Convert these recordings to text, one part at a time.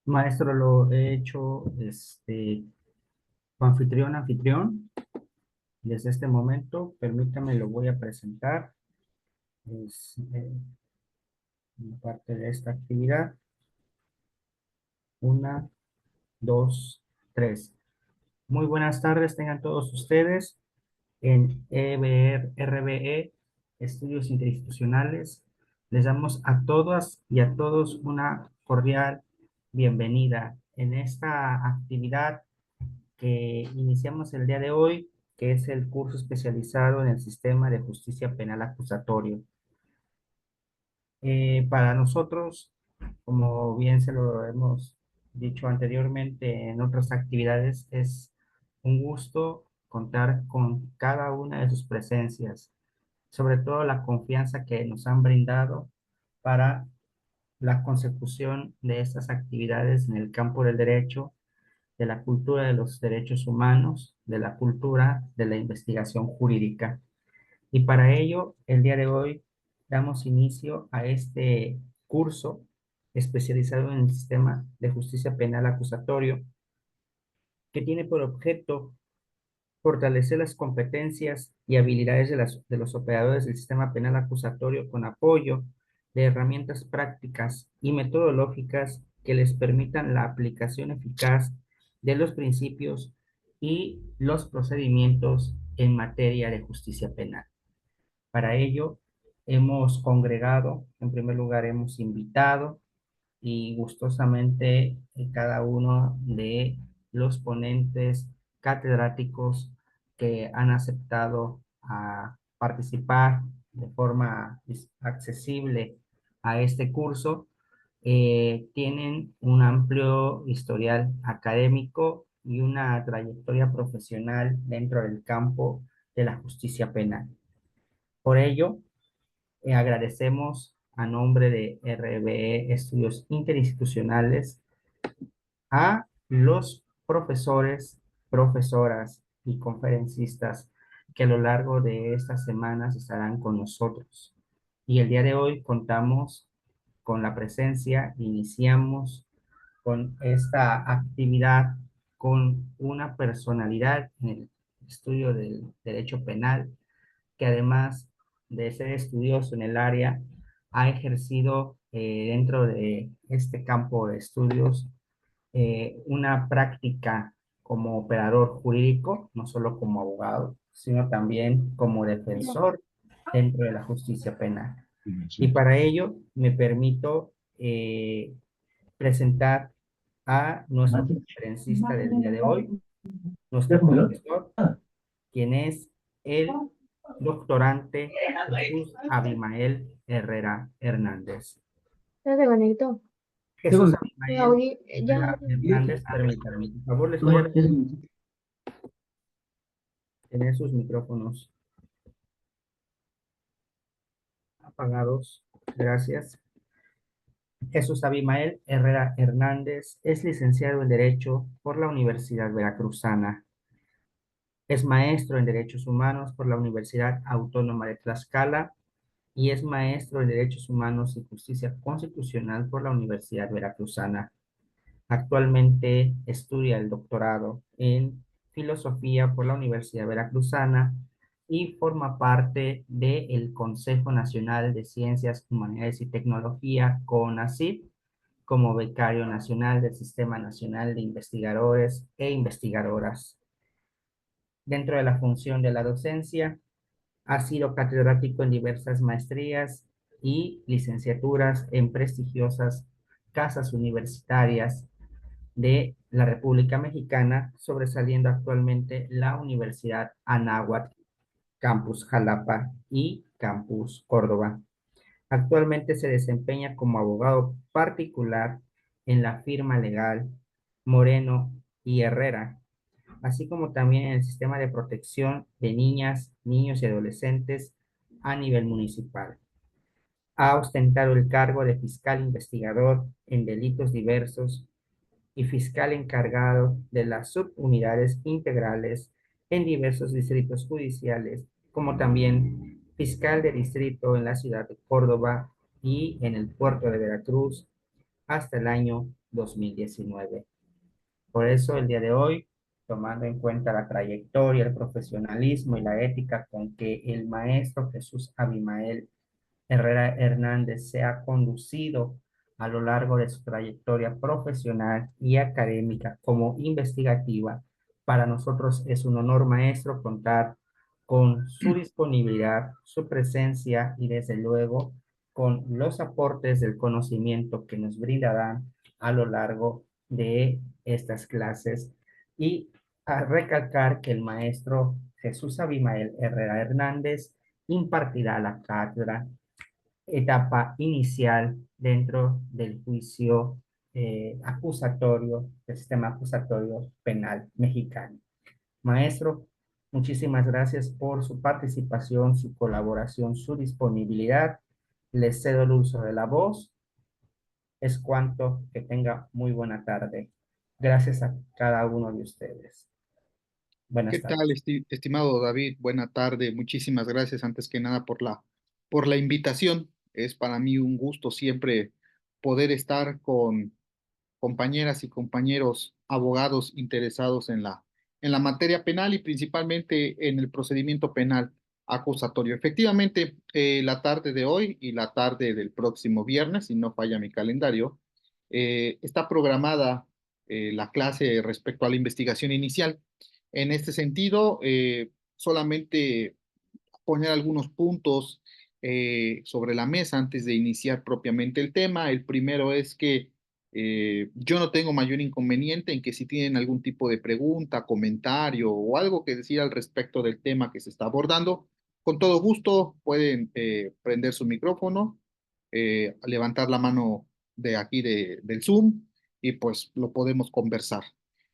Maestro, lo he hecho anfitrión. Desde este momento, permítame, lo voy a presentar. Es una parte de esta actividad. Una, dos, tres. Muy buenas tardes, tengan todos ustedes en RBE, Estudios Interinstitucionales. Les damos a todas y a todos una cordial bienvenida en esta actividad que iniciamos el día de hoy, que es el curso especializado en el sistema de justicia penal acusatorio. Para nosotros, como bien se lo hemos dicho anteriormente en otras actividades, es un gusto contar con cada una de sus presencias, sobre todo la confianza que nos han brindado para la consecución de estas actividades en el campo del derecho, de la cultura de los derechos humanos, de la cultura de la investigación jurídica. Y para ello, el día de hoy damos inicio a este curso especializado en el sistema de justicia penal acusatorio, que tiene por objeto fortalecer las competencias y habilidades de los operadores del sistema penal acusatorio con apoyo de herramientas prácticas y metodológicas que les permitan la aplicación eficaz de los principios y los procedimientos en materia de justicia penal. Para ello, hemos congregado, en primer lugar, hemos invitado y gustosamente cada uno de los ponentes catedráticos que han aceptado a participar de forma accesible a este curso, tienen un amplio historial académico y una trayectoria profesional dentro del campo de la justicia penal. Por ello, agradecemos a nombre de RBE Estudios Interinstitucionales a los profesores, profesoras y conferencistas que a lo largo de estas semanas estarán con nosotros. Y el día de hoy contamos con la presencia, iniciamos con esta actividad con una personalidad en el estudio del derecho penal, que además de ser estudioso en el área, ha ejercido dentro de este campo de estudios una práctica como operador jurídico, no solo como abogado, sino también como defensor dentro de la justicia penal. Y para ello me permito presentar a nuestro conferencista del día de hoy, nuestro profesor, quien es el doctorante Jesús Abimael Herrera Hernández. Ya se conectó. Jesús Me Abimael Ya. Herrera Hernández, permítanme, por favor, les voy a tener sus micrófonos apagados. Gracias. Jesús Abimael Herrera Hernández es licenciado en Derecho por la Universidad Veracruzana. Es maestro en Derechos Humanos por la Universidad Autónoma de Tlaxcala y es maestro en Derechos Humanos y Justicia Constitucional por la Universidad Veracruzana. Actualmente estudia el doctorado en Filosofía por la Universidad Veracruzana y forma parte del Consejo Nacional de Ciencias, Humanidades y Tecnología, CONACYT, como becario nacional del Sistema Nacional de Investigadores e Investigadoras. Dentro de la función de la docencia, ha sido catedrático en diversas maestrías y licenciaturas en prestigiosas casas universitarias de la República Mexicana, sobresaliendo actualmente la Universidad Anáhuac, Campus Jalapa y Campus Córdoba. Actualmente se desempeña como abogado particular en la firma legal Moreno y Herrera, así como también en el sistema de protección de niñas, niños y adolescentes a nivel municipal. Ha ostentado el cargo de fiscal investigador en delitos diversos y fiscal encargado de las subunidades integrales en diversos distritos judiciales, como también fiscal de distrito en la ciudad de Córdoba y en el puerto de Veracruz hasta el año 2019. Por eso el día de hoy, tomando en cuenta la trayectoria, el profesionalismo y la ética con que el maestro Jesús Abimael Herrera Hernández se ha conducido a lo largo de su trayectoria profesional y académica como investigativa, para nosotros es un honor, maestro, contar con su disponibilidad, su presencia y desde luego con los aportes del conocimiento que nos brindarán a lo largo de estas clases y a recalcar que el maestro Jesús Abimael Herrera Hernández impartirá la cátedra etapa inicial dentro del juicio acusatorio, del sistema acusatorio penal mexicano. Maestro, muchísimas gracias por su participación, su colaboración, su disponibilidad. Les cedo el uso de la voz. Es cuanto, que tenga muy buena tarde. Gracias a cada uno de ustedes. ¿Qué Buenas tal, tardes. estimado David? Buena tarde. Muchísimas gracias antes que nada por la invitación. Es para mí un gusto siempre poder estar con compañeras y compañeros abogados interesados en la materia penal y principalmente en el procedimiento penal acusatorio. Efectivamente, la tarde de hoy y la tarde del próximo viernes, si no falla mi calendario, está programada la clase respecto a la investigación inicial. En este sentido, solamente poner algunos puntos sobre la mesa antes de iniciar propiamente el tema. El primero es que yo no tengo mayor inconveniente en que si tienen algún tipo de pregunta, comentario o algo que decir al respecto del tema que se está abordando, con todo gusto pueden prender su micrófono, levantar la mano de aquí del Zoom y pues lo podemos conversar.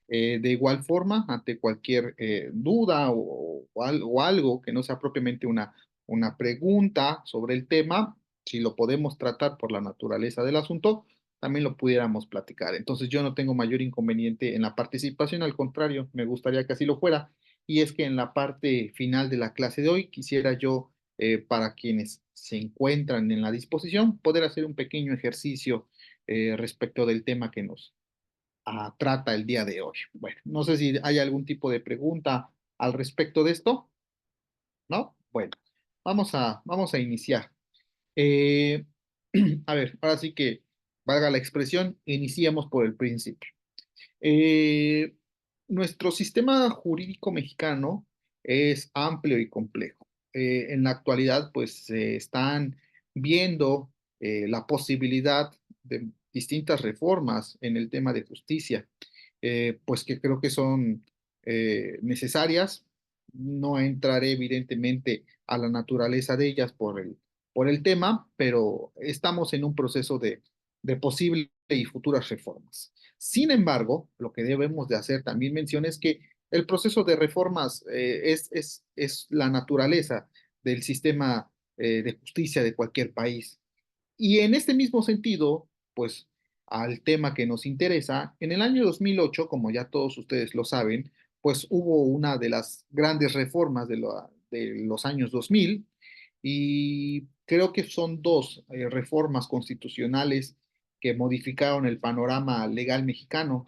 De igual forma, ante cualquier duda o algo que no sea propiamente una pregunta sobre el tema, si lo podemos tratar por la naturaleza del asunto, también lo pudiéramos platicar. Entonces yo no tengo mayor inconveniente en la participación, al contrario, me gustaría que así lo fuera. Y es que en la parte final de la clase de hoy quisiera yo, para quienes se encuentran en la disposición, poder hacer un pequeño ejercicio respecto del tema que nos trata el día de hoy. Bueno, no sé si hay algún tipo de pregunta al respecto de esto, ¿no? Bueno, vamos a iniciar. Eh, a ver, ahora sí que valga la expresión, iniciemos por el principio. Eh, Nuestro sistema jurídico mexicano es amplio y complejo. En la actualidad, pues se están viendo la posibilidad de distintas reformas en el tema de justicia, pues que creo que son necesarias. No entraré evidentemente a la naturaleza de ellas por el tema, pero estamos en un proceso de posibles y futuras reformas. Sin embargo, lo que debemos de hacer también mención es que el proceso de reformas es la naturaleza del sistema de justicia de cualquier país. Y en este mismo sentido, pues al tema que nos interesa, en el año 2008, como ya todos ustedes lo saben, pues hubo una de las grandes reformas de los años 2000 y creo que son dos reformas constitucionales que modificaron el panorama legal mexicano.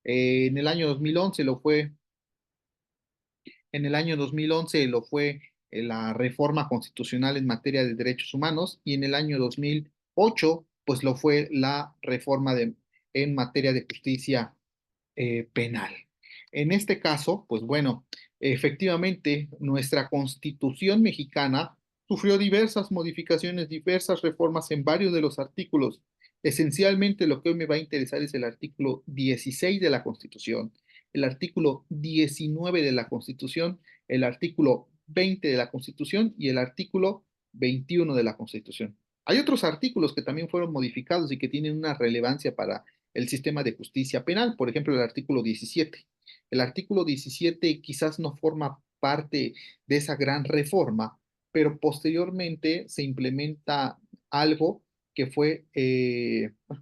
En el año 2011 lo fue, en el año 2011 lo fue la reforma constitucional en materia de derechos humanos y en el año 2008 pues lo fue la reforma en materia de justicia penal. En este caso, pues bueno, efectivamente nuestra Constitución mexicana sufrió diversas modificaciones, diversas reformas en varios de los artículos. Esencialmente lo que hoy me va a interesar es el artículo 16 de la Constitución, el artículo 19 de la Constitución, el artículo 20 de la Constitución y el artículo 21 de la Constitución. Hay otros artículos que también fueron modificados y que tienen una relevancia para el sistema de justicia penal, por ejemplo, el artículo 17. El artículo 17 quizás no forma parte de esa gran reforma, pero posteriormente se implementa algo que fue,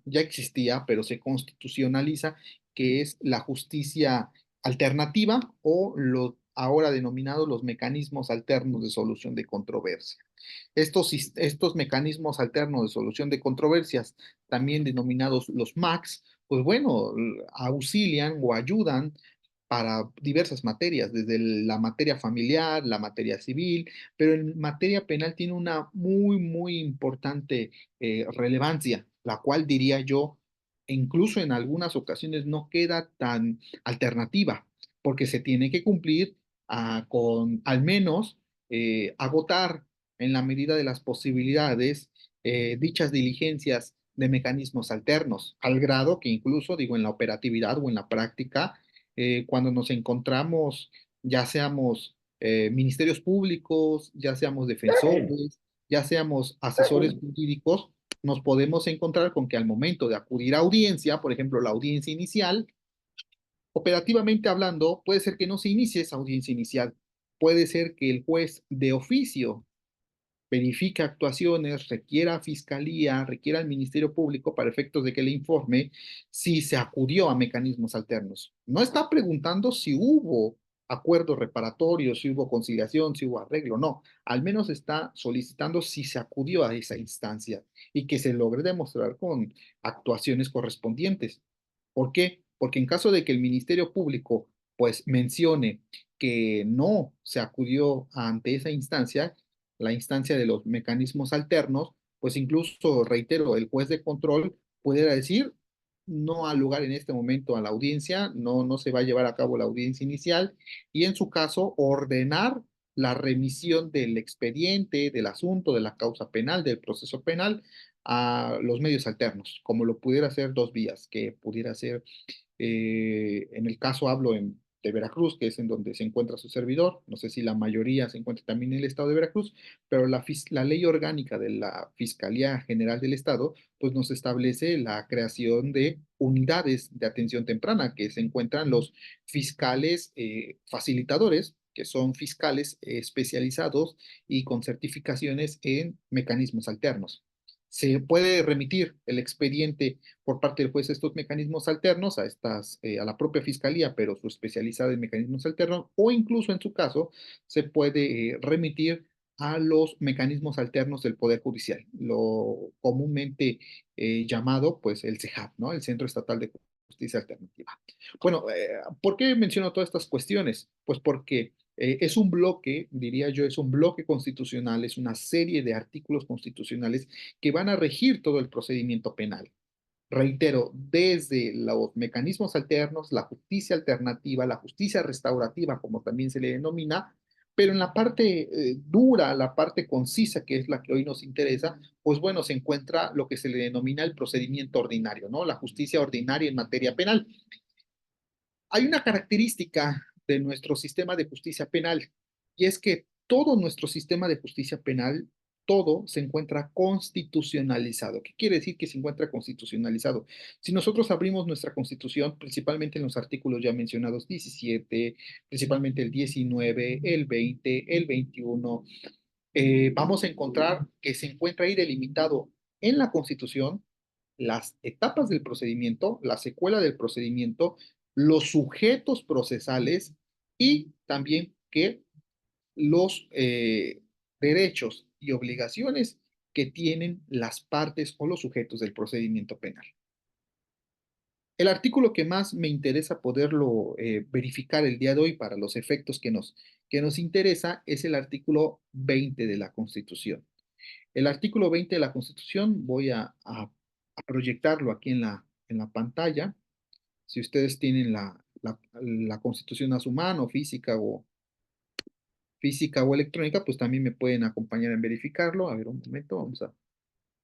ya existía, pero se constitucionaliza, que es la justicia alternativa o lo ahora denominados los mecanismos alternos de solución de controversia. Estos mecanismos alternos de solución de controversias, también denominados los MACs, pues bueno, auxilian o ayudan para diversas materias, desde la materia familiar, la materia civil, pero en materia penal tiene una muy importante relevancia, la cual diría yo, incluso en algunas ocasiones no queda tan alternativa, porque se tiene que cumplir con al menos agotar en la medida de las posibilidades dichas diligencias de mecanismos alternos, al grado que incluso, digo, en la operatividad o en la práctica, cuando nos encontramos, ya seamos ministerios públicos, ya seamos defensores, ya seamos asesores jurídicos, nos podemos encontrar con que al momento de acudir a audiencia, por ejemplo, la audiencia inicial, operativamente hablando, puede ser que no se inicie esa audiencia inicial, puede ser que el juez de oficio verifica actuaciones, requiera a Fiscalía, requiera al Ministerio Público para efectos de que le informe si se acudió a mecanismos alternos. No está preguntando si hubo acuerdos reparatorios, si hubo conciliación, si hubo arreglo, no. Al menos está solicitando si se acudió a esa instancia y que se logre demostrar con actuaciones correspondientes. ¿Por qué? Porque en caso de que el Ministerio Público pues mencione que no se acudió ante esa instancia, la instancia de los mecanismos alternos, pues incluso, reitero, el juez de control pudiera decir, no ha lugar en este momento a la audiencia, no se va a llevar a cabo la audiencia inicial y en su caso ordenar la remisión del expediente, del asunto, de la causa penal, del proceso penal a los medios alternos, como lo pudiera hacer dos vías, que pudiera ser en el caso hablo de Veracruz, que es en donde se encuentra su servidor. No sé si la mayoría se encuentra también en el estado de Veracruz, pero la ley orgánica de la Fiscalía General del Estado, pues nos establece la creación de unidades de atención temprana, que se encuentran los fiscales facilitadores, que son fiscales especializados y con certificaciones en mecanismos alternos. Se puede remitir el expediente por parte del juez estos mecanismos alternos a la propia fiscalía, pero su especializada en mecanismos alternos, o incluso en su caso se puede remitir a los mecanismos alternos del Poder Judicial, lo comúnmente llamado pues el CEJAP, ¿no? El Centro Estatal de Justicia Alternativa. Bueno, ¿por qué menciono todas estas cuestiones? Pues porque es un bloque, diría yo, es un bloque constitucional, es una serie de artículos constitucionales que van a regir todo el procedimiento penal. Reitero, desde los mecanismos alternos, la justicia alternativa, la justicia restaurativa, como también se le denomina, pero en la parte dura, la parte concisa, que es la que hoy nos interesa, pues bueno, se encuentra lo que se le denomina el procedimiento ordinario, ¿no? La justicia ordinaria en materia penal. Hay una característica de nuestro sistema de justicia penal y es que todo nuestro sistema de justicia penal, todo se encuentra constitucionalizado. ¿Qué quiere decir que se encuentra constitucionalizado? Si nosotros abrimos nuestra constitución, principalmente en los artículos ya mencionados 17, principalmente el 19, el 20, el 21, vamos a encontrar que se encuentra ahí delimitado en la Constitución las etapas del procedimiento, la secuela del procedimiento, los sujetos procesales y también que los derechos y obligaciones que tienen las partes o los sujetos del procedimiento penal. El artículo que más me interesa poderlo verificar el día de hoy para los efectos que nos interesa es el artículo 20 de la Constitución. El artículo 20 de la Constitución, voy a proyectarlo aquí en la pantalla. Si ustedes tienen la Constitución a su mano, física o electrónica, pues también me pueden acompañar en verificarlo. A ver, un momento, vamos a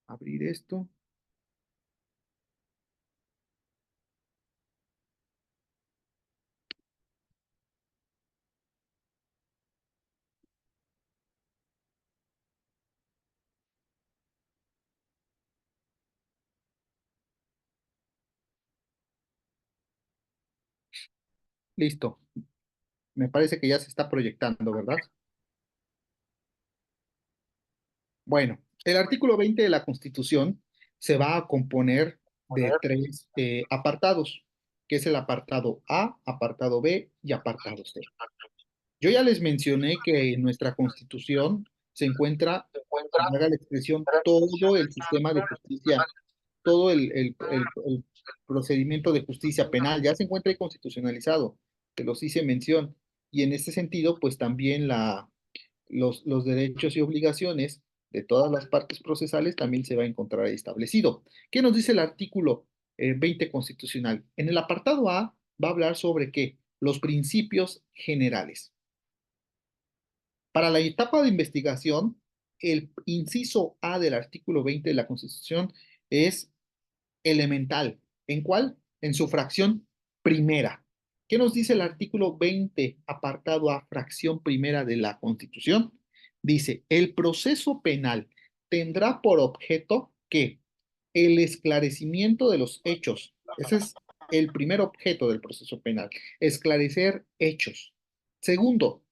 abrir esto. Listo. Me parece que ya se está proyectando, ¿verdad? Bueno, el artículo 20 de la Constitución se va a componer de tres apartados, que es el apartado A, apartado B y apartado C. Yo ya les mencioné que en nuestra Constitución se encuentra, haga la expresión, todo el sistema de justicia, todo el procedimiento de justicia penal, ya se encuentra ahí constitucionalizado, que los hice mención, y en este sentido, pues también los derechos y obligaciones de todas las partes procesales también se va a encontrar ahí establecido. ¿Qué nos dice el artículo 20 constitucional? En el apartado A va a hablar sobre qué? Los principios generales. Para la etapa de investigación, el inciso A del artículo 20 de la Constitución es elemental. ¿En cuál? En su fracción primera. ¿Qué nos dice el artículo 20, apartado A, fracción primera de la Constitución? Dice, el proceso penal tendrá por objeto que el esclarecimiento de los hechos. Ese es el primer objeto del proceso penal, esclarecer hechos. Segundo,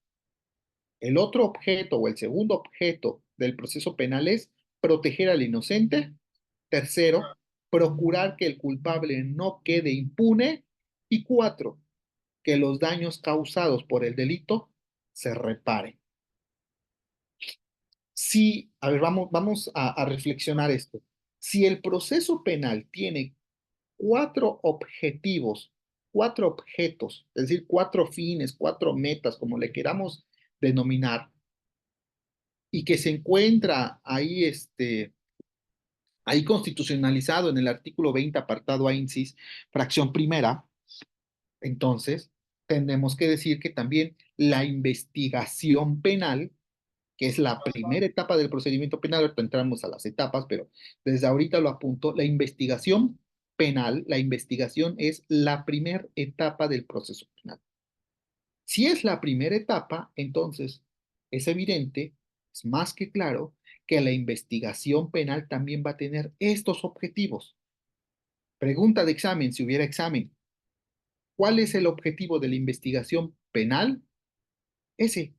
el otro objeto o el segundo objeto del proceso penal es proteger al inocente. Tercero, procurar que el culpable no quede impune. Y cuatro, que los daños causados por el delito se reparen. Si, a ver, vamos a reflexionar esto. Si el proceso penal tiene cuatro objetivos, cuatro objetos, es decir, cuatro fines, cuatro metas, como le queramos denominar, y que se encuentra ahí, ahí constitucionalizado en el artículo 20, apartado A, incis, fracción primera, entonces tenemos que decir que también la investigación penal, que es la primera etapa del procedimiento penal, ahorita entramos a las etapas, pero desde ahorita lo apunto, la investigación penal, la investigación es la primera etapa del proceso penal. Si es la primera etapa, entonces es evidente, es más que claro, que la investigación penal también va a tener estos objetivos. Pregunta de examen, si hubiera examen. ¿Cuál es el objetivo de la investigación penal? Ese,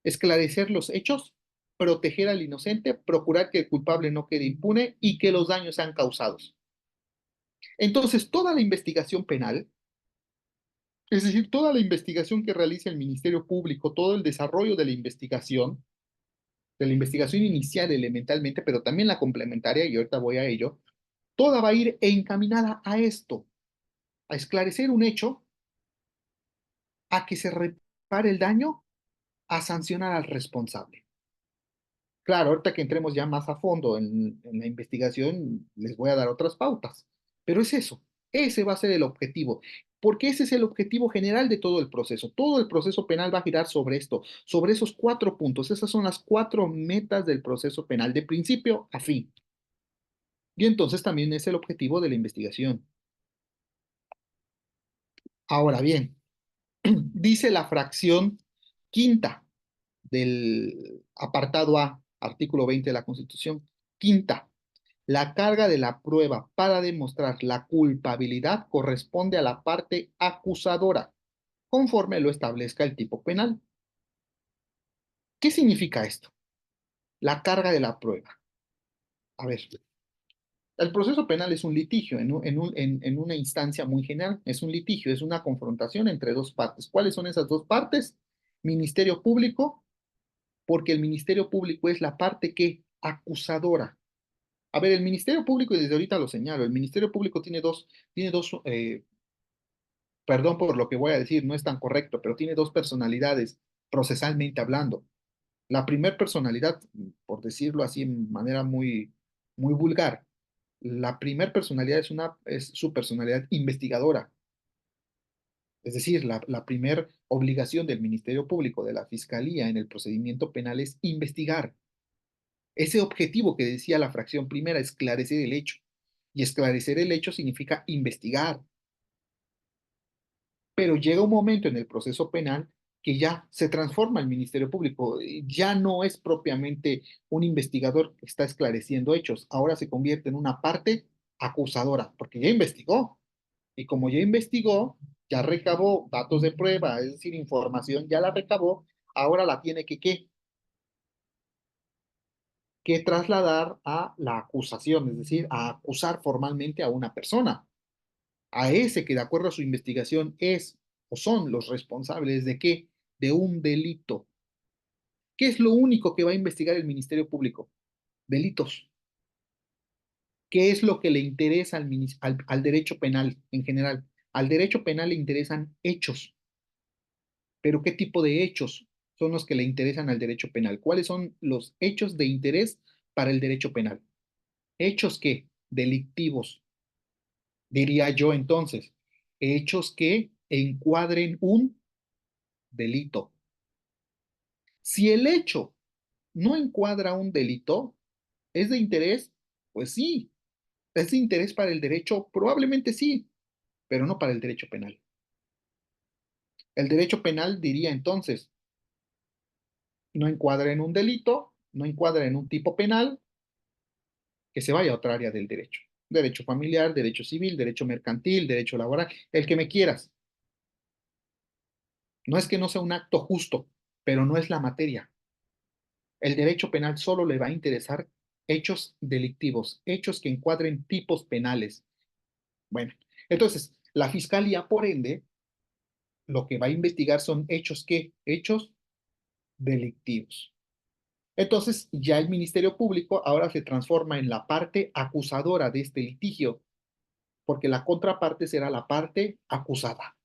esclarecer los hechos, proteger al inocente, procurar que el culpable no quede impune y que los daños sean causados. Entonces, toda la investigación penal, es decir, toda la investigación que realiza el Ministerio Público, todo el desarrollo de la investigación inicial elementalmente, pero también la complementaria, y ahorita voy a ello, toda va a ir encaminada a esto, a esclarecer un hecho, a que se repare el daño, a sancionar al responsable. Claro, ahorita que entremos ya más a fondo en la investigación, les voy a dar otras pautas, pero es eso, ese va a ser el objetivo, porque ese es el objetivo general de todo el proceso penal va a girar sobre esto, sobre esos cuatro puntos, esas son las cuatro metas del proceso penal, de principio a fin. Y entonces también es el objetivo de la investigación. Ahora bien, dice la fracción quinta del apartado A, artículo 20 de la Constitución, quinta, la carga de la prueba para demostrar la culpabilidad corresponde a la parte acusadora, conforme lo establezca el tipo penal. ¿Qué significa esto? La carga de la prueba. A ver, el proceso penal es un litigio en una instancia muy general. Es un litigio, es una confrontación entre dos partes. ¿Cuáles son esas dos partes? Ministerio Público, porque el Ministerio Público es la parte que acusadora. A ver, el Ministerio Público, y desde ahorita lo señalo, el Ministerio Público tiene dos, perdón por lo que voy a decir, no es tan correcto, pero tiene dos personalidades procesalmente hablando. La primer personalidad, por decirlo así en manera muy vulgar, la primer personalidad es su personalidad investigadora. Es decir, la primer obligación del Ministerio Público, de la Fiscalía en el procedimiento penal es investigar. Ese objetivo que decía la fracción primera, esclarecer el hecho. Y esclarecer el hecho significa investigar. Pero llega un momento en el proceso penal que ya se transforma el Ministerio Público, ya no es propiamente un investigador que está esclareciendo hechos, ahora se convierte en una parte acusadora, porque ya investigó, y como ya investigó, ya recabó datos de prueba, es decir, información, ya la recabó, ahora la tiene que trasladar a la acusación, es decir, a acusar formalmente a una persona, a ese que de acuerdo a su investigación es o son los responsables de qué, de un delito. ¿Qué es lo único que va a investigar el Ministerio Público? Delitos. ¿Qué es lo que le interesa al derecho penal en general? Al derecho penal le interesan hechos, pero ¿qué tipo de hechos son los que le interesan al derecho penal? ¿Cuáles son los hechos de interés para el derecho penal? ¿Hechos qué? Delictivos, diría yo entonces. Hechos que encuadren un delito. Si el hecho no encuadra un delito, ¿es de interés? Pues sí. ¿Es de interés para el derecho? Probablemente sí, pero no para el derecho penal. El derecho penal diría entonces, no encuadra en un delito, no encuadra en un tipo penal, que se vaya a otra área del derecho. Derecho familiar, derecho civil, derecho mercantil, derecho laboral, el que me quieras. No es que no sea un acto justo, pero no es la materia. El derecho penal solo le va a interesar hechos delictivos, hechos que encuadren tipos penales. Bueno, entonces, la fiscalía, por ende, lo que va a investigar son hechos ¿qué? Hechos delictivos. Entonces, ya el Ministerio Público ahora se transforma en la parte acusadora de este litigio, porque la contraparte será la parte acusada,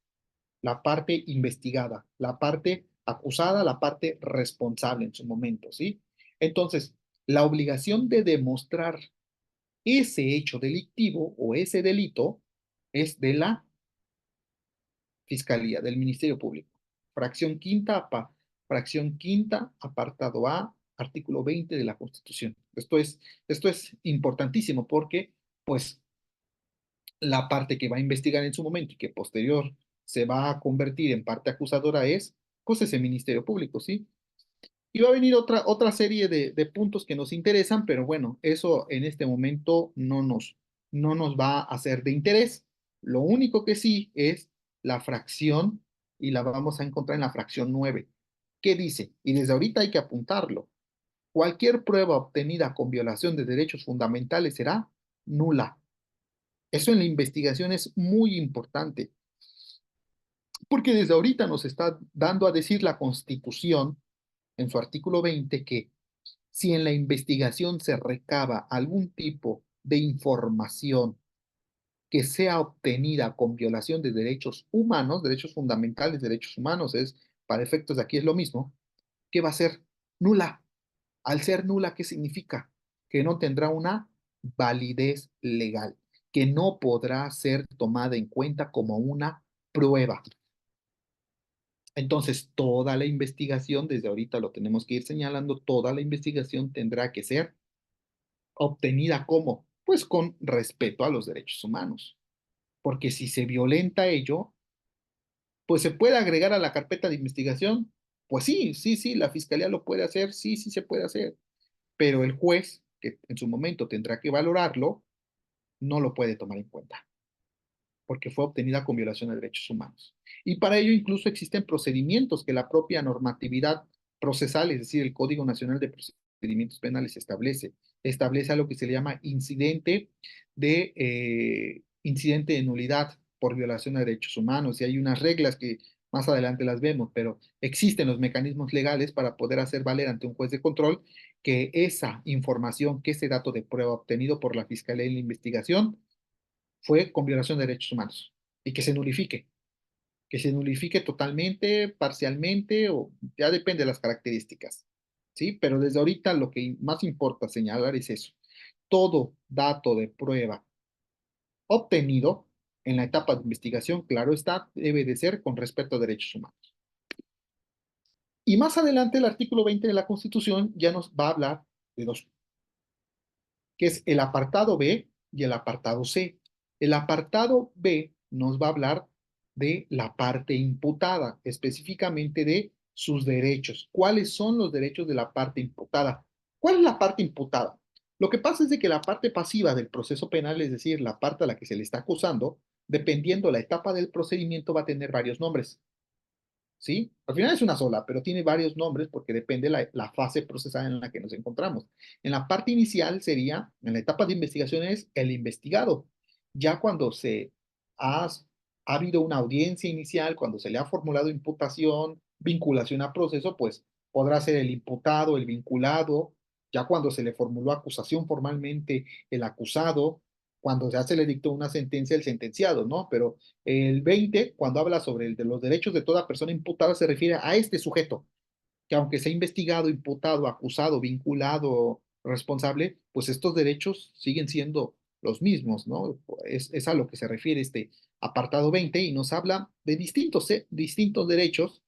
la parte investigada, la parte acusada, la parte responsable en su momento, ¿sí? Entonces, la obligación de demostrar ese hecho delictivo o ese delito es de la Fiscalía, del Ministerio Público. Fracción quinta, apartado A, artículo 20 de la Constitución. Esto es importantísimo porque, pues, la parte que va a investigar en su momento y que posterior se va a convertir en parte acusadora es, pues, ese Ministerio Público, ¿sí? Y va a venir otra serie de puntos que nos interesan, pero bueno, eso en este momento no nos va a ser de interés. Lo único que sí es la fracción, y la vamos a encontrar en la fracción 9. ¿Qué dice? Y desde ahorita hay que apuntarlo. Cualquier prueba obtenida con violación de derechos fundamentales será nula. Eso en la investigación es muy importante, porque desde ahorita nos está dando a decir la Constitución en su artículo 20 que si en la investigación se recaba algún tipo de información que sea obtenida con violación de derechos humanos, derechos fundamentales, derechos humanos, para efectos de aquí es lo mismo, ¿qué va a ser? Nula. Al ser nula, ¿qué significa? Que no tendrá una validez legal, que no podrá ser tomada en cuenta como una prueba. Entonces, toda la investigación, desde ahorita lo tenemos que ir señalando, toda la investigación tendrá que ser obtenida como, pues con respeto a los derechos humanos. Porque si se violenta ello, pues se puede agregar a la carpeta de investigación. Pues sí, sí, sí, la fiscalía lo puede hacer, sí, sí se puede hacer. Pero el juez, que en su momento tendrá que valorarlo, no lo puede tomar en cuenta, porque fue obtenida con violación de derechos humanos. Y para ello incluso existen procedimientos que la propia normatividad procesal, es decir, el Código Nacional de Procedimientos Penales establece a lo que se le llama incidente de nulidad por violación de derechos humanos, y hay unas reglas que más adelante las vemos, pero existen los mecanismos legales para poder hacer valer ante un juez de control que esa información, que ese dato de prueba obtenido por la Fiscalía en la investigación fue con violación de derechos humanos y que se nulifique totalmente, parcialmente o ya depende de las características, ¿sí? Pero desde ahorita lo que más importa señalar es eso. Todo dato de prueba obtenido en la etapa de investigación, claro está, debe de ser con respeto a derechos humanos. Y más adelante el artículo 20 de la Constitución ya nos va a hablar de dos, que es el apartado B y el apartado C. El apartado B nos va a hablar de la parte imputada, específicamente de sus derechos. ¿Cuáles son los derechos de la parte imputada? ¿Cuál es la parte imputada? Lo que pasa es de que la parte pasiva del proceso penal, es decir, la parte a la que se le está acusando, dependiendo la etapa del procedimiento, va a tener varios nombres. ¿Sí? Al final es una sola, pero tiene varios nombres porque depende la fase procesal en la que nos encontramos. En la parte inicial sería, en la etapa de investigación es el investigado. Ya cuando ha habido una audiencia inicial, cuando se le ha formulado imputación, vinculación a proceso, pues podrá ser el imputado, el vinculado, ya cuando se le formuló acusación formalmente, el acusado, cuando ya se le dictó una sentencia, el sentenciado, ¿no? Pero el 20, cuando habla sobre el de los derechos de toda persona imputada, se refiere a este sujeto, que aunque sea investigado, imputado, acusado, vinculado, responsable, pues estos derechos siguen siendo los mismos, ¿no? Es a lo que se refiere este apartado 20 y nos habla de distintos derechos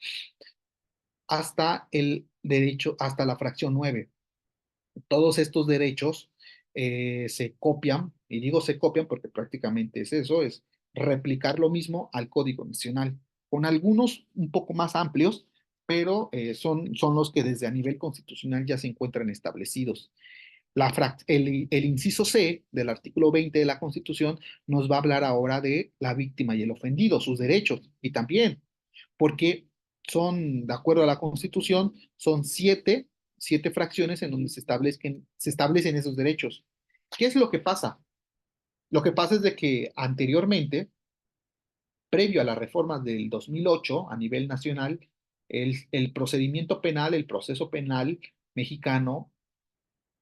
hasta el derecho, hasta la fracción 9. Todos estos derechos se copian, y digo se copian porque prácticamente es eso, es replicar lo mismo al Código Nacional, con algunos un poco más amplios, pero son los que desde a nivel constitucional ya se encuentran establecidos. El inciso C del artículo 20 de la Constitución nos va a hablar ahora de la víctima y el ofendido, sus derechos, y también porque son, de acuerdo a la Constitución, son siete fracciones en donde se establecen esos derechos. ¿Qué es lo que pasa? Lo que pasa es de que anteriormente, previo a las reformas del 2008 a nivel nacional, el procedimiento penal, el proceso penal mexicano,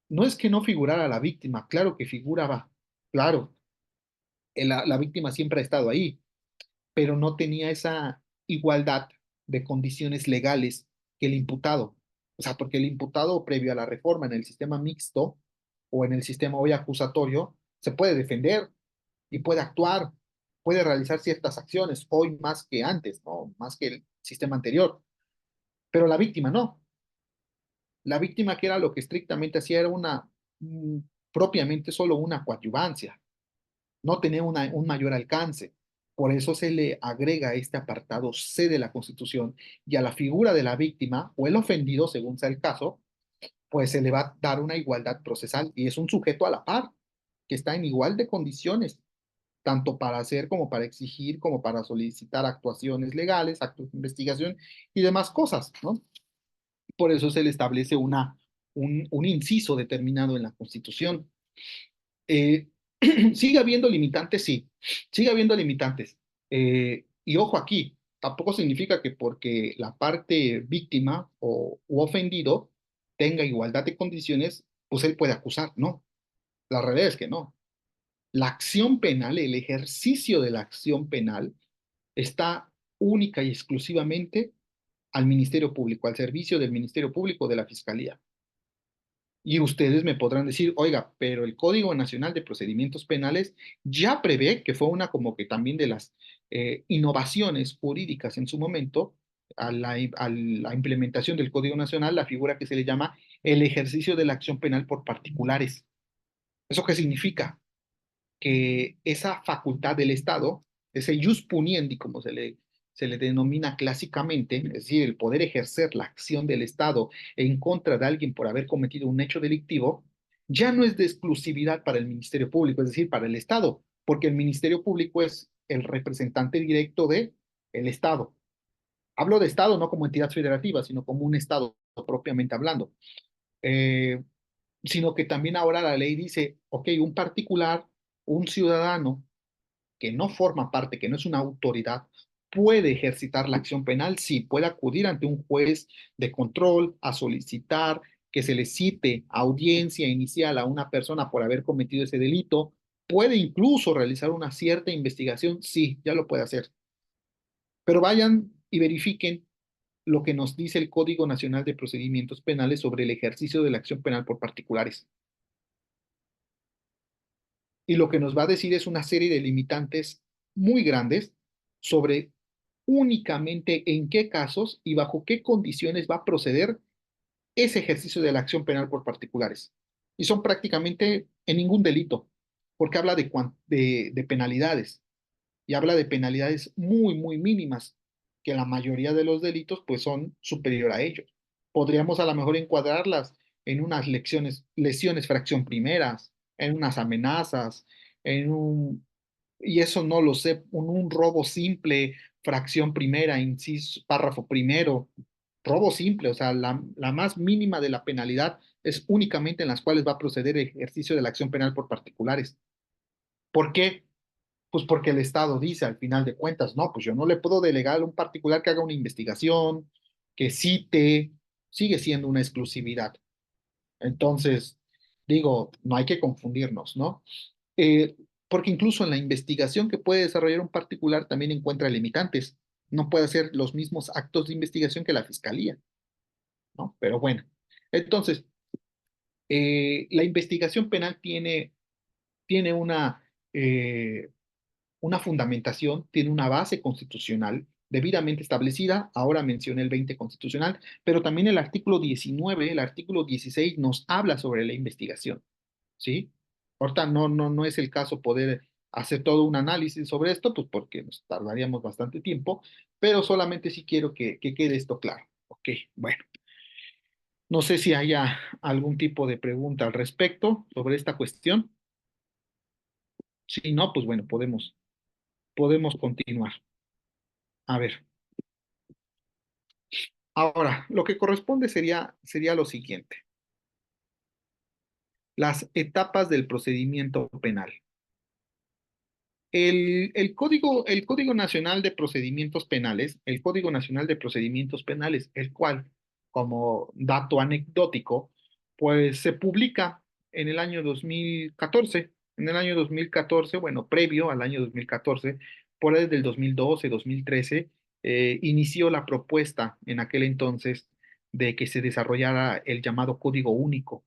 no es que no figurara la víctima, claro que figuraba, claro, la víctima siempre ha estado ahí, pero no tenía esa igualdad de condiciones legales que el imputado. O sea, porque el imputado previo a la reforma en el sistema mixto o en el sistema hoy acusatorio se puede defender y puede actuar, puede realizar ciertas acciones hoy más que antes, ¿no? Más que el sistema anterior. Pero la víctima no. La víctima que era lo que estrictamente hacía era mm, propiamente solo una coadyuvancia, no tenía un mayor alcance. Por eso se le agrega este apartado C de la Constitución y a la figura de la víctima o el ofendido, según sea el caso, pues se le va a dar una igualdad procesal y es un sujeto a la par, que está en igual de condiciones, tanto para hacer como para exigir, como para solicitar actuaciones legales, actos de investigación y demás cosas, ¿no? Por eso se le establece un inciso determinado en la Constitución. Eh, Sigue habiendo limitantes, sí, sigue habiendo limitantes. Y ojo aquí, tampoco significa que porque la parte víctima u ofendido tenga igualdad de condiciones, pues él puede acusar. No, la realidad es que no. La acción penal, el ejercicio de la acción penal, está única y exclusivamente al Ministerio Público, al servicio del Ministerio Público de la Fiscalía. Y ustedes me podrán decir, oiga, pero el Código Nacional de Procedimientos Penales ya prevé, que fue una como que también de las innovaciones jurídicas en su momento, a la implementación del Código Nacional, la figura que se le llama el ejercicio de la acción penal por particulares. ¿Eso qué significa? Que esa facultad del Estado, ese jus puniendi, como se le denomina clásicamente, es decir, el poder ejercer la acción del Estado en contra de alguien por haber cometido un hecho delictivo, ya no es de exclusividad para el Ministerio Público, es decir, para el Estado, porque el Ministerio Público es el representante directo del Estado. Hablo de Estado no como entidad federativa, sino como un Estado propiamente hablando. Eh, Sino que también ahora la ley dice, ok, un particular, un ciudadano que no forma parte, que no es una autoridad, puede ejercitar la acción penal, sí, puede acudir ante un juez de control a solicitar que se le cite audiencia inicial a una persona por haber cometido ese delito, puede incluso realizar una cierta investigación, sí, ya lo puede hacer. Pero vayan y verifiquen lo que nos dice el Código Nacional de Procedimientos Penales sobre el ejercicio de la acción penal por particulares. Y lo que nos va a decir es una serie de limitantes muy grandes sobre únicamente en qué casos y bajo qué condiciones va a proceder ese ejercicio de la acción penal por particulares. Y son prácticamente en ningún delito, porque habla de penalidades y habla de penalidades muy, muy mínimas, que la mayoría de los delitos pues son superior a ellos. Podríamos a lo mejor encuadrarlas en unas lesiones fracción primeras, en unas amenazas, en un, y eso no lo sé, un robo simple, fracción primera, inciso, párrafo primero, robo simple, o sea, la más mínima de la penalidad es únicamente en las cuales va a proceder el ejercicio de la acción penal por particulares. ¿Por qué? Pues porque el Estado dice al final de cuentas, no, pues yo no le puedo delegar a un particular que haga una investigación, que cite. sigue siendo una exclusividad. Entonces, digo, no hay que confundirnos, ¿no? Eh, Porque incluso en la investigación que puede desarrollar un particular también encuentra limitantes. No puede hacer los mismos actos de investigación que la fiscalía, ¿no? Pero bueno, entonces, la investigación penal tiene eh, una fundamentación, tiene una base constitucional debidamente establecida. Ahora mencioné el 20 constitucional, pero también el artículo 19, el artículo 16 nos habla sobre la investigación, ¿sí? Ahorita no es el caso poder hacer todo un análisis sobre esto, pues porque nos tardaríamos bastante tiempo, pero solamente sí quiero que quede esto claro. Ok, bueno, no sé si haya algún tipo de pregunta al respecto sobre esta cuestión. Si no, pues bueno, podemos continuar. A ver, ahora, lo que corresponde sería lo siguiente, las etapas del procedimiento penal. El Código Nacional de Procedimientos Penales, el Código Nacional de Procedimientos Penales, el cual, como dato anecdótico, pues se publica en el año 2014. En el año 2014, bueno, previo al año 2014, por ahí del 2012, 2013, inició la propuesta en aquel entonces de que se desarrollara el llamado Código Único,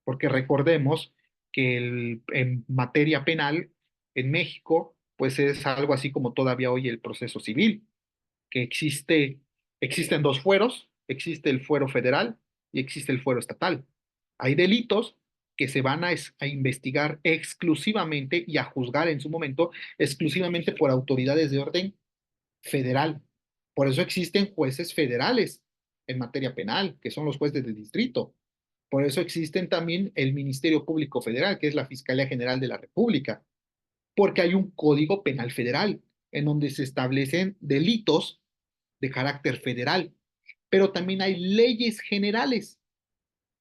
porque recordemos que en materia penal en México, pues es algo así como todavía hoy el proceso civil, que existen dos fueros, existe el fuero federal y existe el fuero estatal. Hay delitos que se van a investigar exclusivamente y a juzgar en su momento exclusivamente por autoridades de orden federal. Por eso existen jueces federales en materia penal, que son los jueces del distrito. Por eso existen también el Ministerio Público Federal, que es la Fiscalía General de la República, porque hay un Código Penal Federal en donde se establecen delitos de carácter federal, pero también hay leyes generales.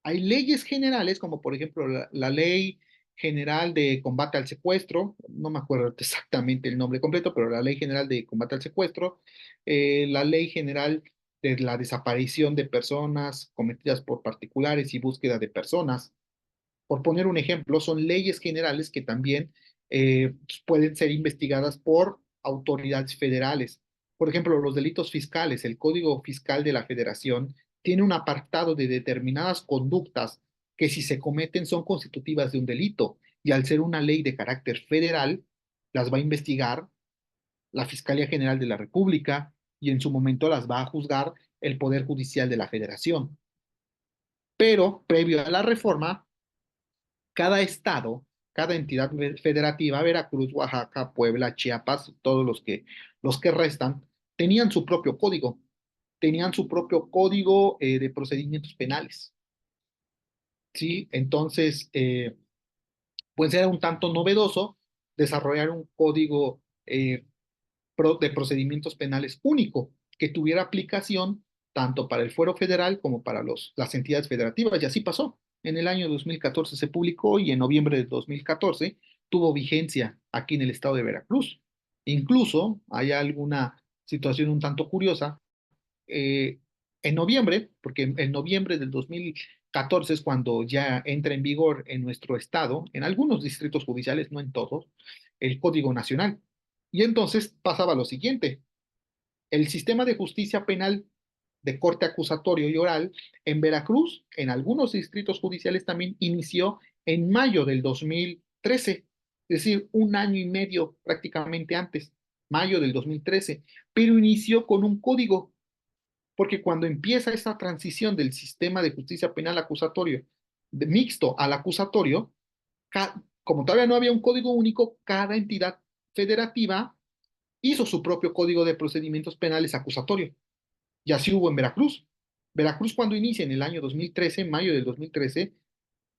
Hay leyes generales, como por ejemplo la Ley General de Combate al Secuestro, no me acuerdo exactamente el nombre completo, pero la Ley General de Combate al Secuestro, la Ley General de la Desaparición de Personas cometidas por particulares y búsqueda de personas. Por poner un ejemplo, son leyes generales que también pueden ser investigadas por autoridades federales. Por ejemplo, los delitos fiscales, el Código Fiscal de la Federación tiene un apartado de determinadas conductas que si se cometen son constitutivas de un delito y al ser una ley de carácter federal, las va a investigar la Fiscalía General de la República y en su momento las va a juzgar el Poder Judicial de la Federación. Pero previo a la reforma, cada estado, cada entidad federativa, Veracruz, Oaxaca, Puebla, Chiapas, todos los que restan, tenían su propio código, tenían su propio código de procedimientos penales, ¿sí? Entonces, pues era un tanto novedoso desarrollar un código de procedimientos penales único que tuviera aplicación tanto para el fuero federal como para las entidades federativas. Y así pasó. En el año 2014 se publicó y en noviembre de 2014 tuvo vigencia aquí en el estado de Veracruz. Incluso hay alguna situación un tanto curiosa. eh, en noviembre, porque en noviembre del 2014 es cuando ya entra en vigor en nuestro estado, en algunos distritos judiciales, no en todos, el Código Nacional. Y entonces pasaba lo siguiente, el sistema de justicia penal de corte acusatorio y oral en Veracruz, en algunos distritos judiciales también inició en mayo del 2013, es decir, un año y medio prácticamente antes, mayo del 2013, pero inició con un código, porque cuando empieza esa transición del sistema de justicia penal acusatorio mixto al acusatorio, como todavía no había un código único, cada entidad federativa hizo su propio código de procedimientos penales acusatorio. Y así hubo en Veracruz. Veracruz cuando inicia en el año 2013, en mayo del 2013,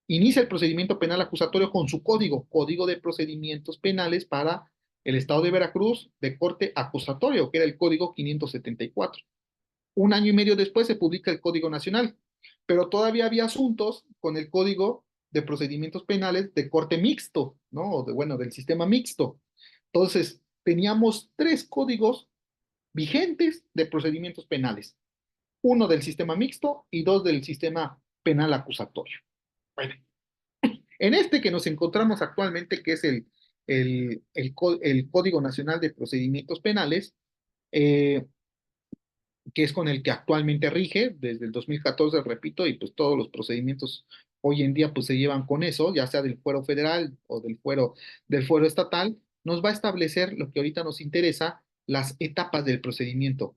inicia el procedimiento penal acusatorio con su código, código de procedimientos penales para el estado de Veracruz de corte acusatorio, que era el código 574. Un año y medio después se publica el Código Nacional, pero todavía había asuntos con el Código de Procedimientos Penales de corte mixto, ¿no? Bueno, del sistema mixto. Entonces, teníamos tres códigos vigentes de procedimientos penales. uno del sistema mixto y dos del sistema penal acusatorio. Bueno, en este que nos encontramos actualmente, que es el Código Nacional de Procedimientos Penales, eh, que es con el que actualmente rige desde el 2014, repito, y pues todos los procedimientos hoy en día pues se llevan con eso, ya sea del fuero federal o del fuero estatal, nos va a establecer lo que ahorita nos interesa, las etapas del procedimiento.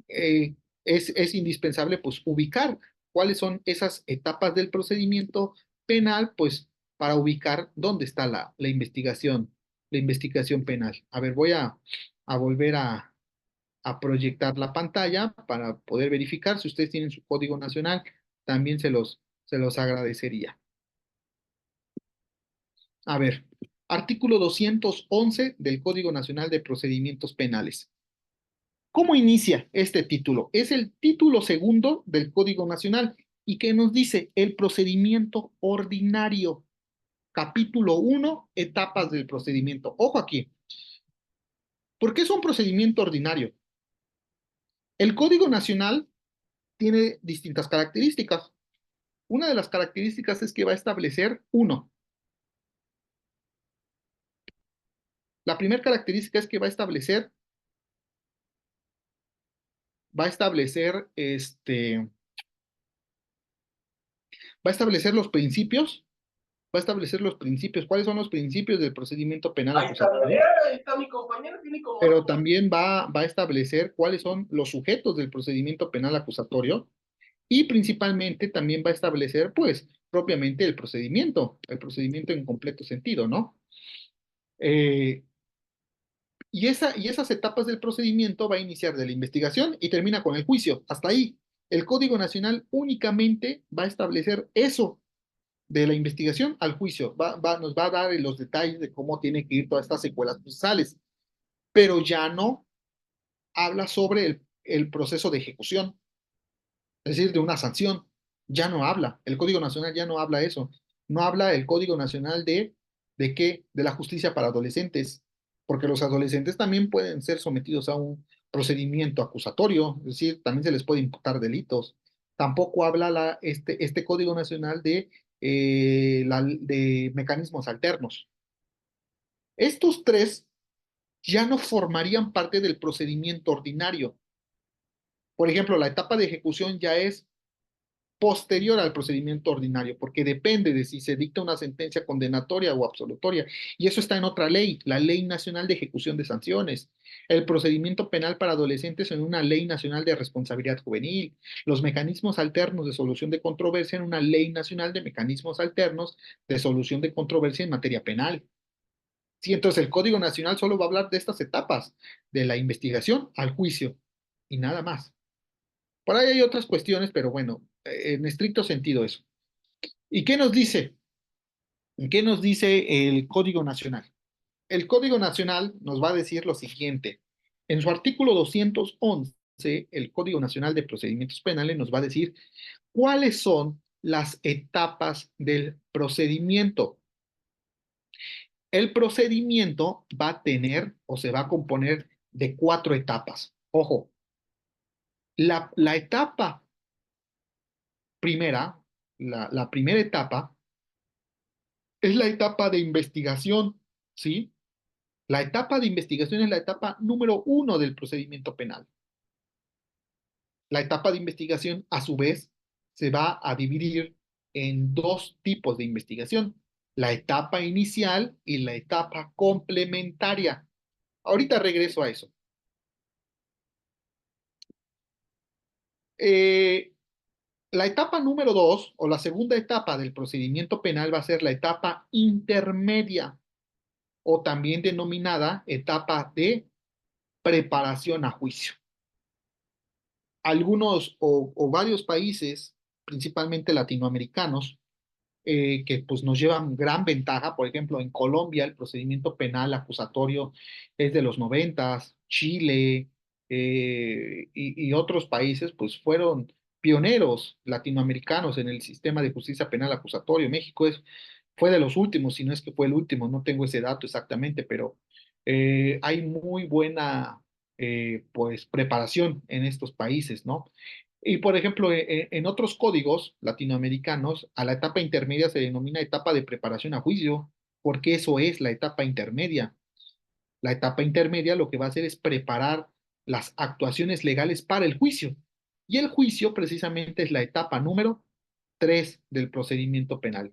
eh, es indispensable pues ubicar cuáles son esas etapas del procedimiento penal, pues para ubicar dónde está la investigación penal. A ver, voy a volver a proyectar la pantalla para poder verificar si ustedes tienen su código nacional, también se los agradecería. A ver, artículo 211 del Código Nacional de Procedimientos Penales. ¿Cómo inicia este título? Es el título segundo del Código Nacional y que nos dice el procedimiento ordinario, capítulo 1, etapas del procedimiento. Ojo aquí, ¿por qué es un procedimiento ordinario? El Código Nacional tiene distintas características. Una de las características es que va a establecer uno. La primera característica es que va a establecer los principios, va a establecer los principios. ¿Cuáles son los principios del procedimiento penal acusatorio? Ahí está mi compañero, tiene como... Pero también va a establecer cuáles son los sujetos del procedimiento penal acusatorio y principalmente también va a establecer, pues, propiamente el procedimiento en completo sentido, ¿no? Eh, y esas etapas del procedimiento va a iniciar de la investigación y termina con el juicio. Hasta ahí. El Código Nacional únicamente va a establecer eso, de la investigación al juicio. Nos va a dar los detalles de cómo tiene que ir todas estas secuelas procesales, pero ya no habla sobre el proceso de ejecución, es decir, de una sanción. Ya no habla. El Código Nacional ya no habla eso. No habla el Código Nacional ¿de qué? De la justicia para adolescentes, porque los adolescentes también pueden ser sometidos a un procedimiento acusatorio, es decir, también se les puede imputar delitos. Tampoco habla este Código Nacional de mecanismos alternos. Estos tres ya no formarían parte del procedimiento ordinario. Por ejemplo, la etapa de ejecución ya es posterior al procedimiento ordinario, porque depende de si se dicta una sentencia condenatoria o absolutoria. Y eso está en otra ley, la Ley Nacional de Ejecución de Sanciones, el procedimiento penal para adolescentes en una Ley Nacional de Responsabilidad Juvenil, los mecanismos alternos de solución de controversia en una Ley Nacional de Mecanismos Alternos de Solución de Controversia en materia penal. Sí, entonces el Código Nacional solo va a hablar de estas etapas, de la investigación al juicio y nada más. Por ahí hay otras cuestiones, pero bueno, en estricto sentido eso. ¿Y qué nos dice? ¿Qué nos dice el Código Nacional? El Código Nacional nos va a decir lo siguiente. En su artículo 211, el Código Nacional de Procedimientos Penales nos va a decir cuáles son las etapas del procedimiento. El procedimiento va a tener o se va a componer de 4 etapas. Ojo, la etapa primera, la primera etapa, es la etapa de investigación, ¿sí? La etapa de investigación es la etapa número 1 del procedimiento penal. La etapa de investigación, a su vez, se va a dividir en 2 tipos de investigación, la etapa inicial y la etapa complementaria. Ahorita regreso a eso. Eh, la etapa número 2 o la segunda etapa del procedimiento penal va a ser la etapa intermedia o también denominada etapa de preparación a juicio. Algunos o varios países, principalmente latinoamericanos, que pues nos llevan gran ventaja. Por ejemplo, en Colombia el procedimiento penal acusatorio es de los 90, Chile y otros países pues fueron pioneros latinoamericanos en el sistema de justicia penal acusatorio. México fue de los últimos, si no es que fue el último, no tengo ese dato exactamente, pero hay muy buena pues preparación en estos países, ¿no? Y por ejemplo, en otros códigos latinoamericanos, a la etapa intermedia se denomina etapa de preparación a juicio, porque eso es la etapa intermedia. La etapa intermedia lo que va a hacer es preparar las actuaciones legales para el juicio. Y el juicio precisamente es la etapa número 3 del procedimiento penal.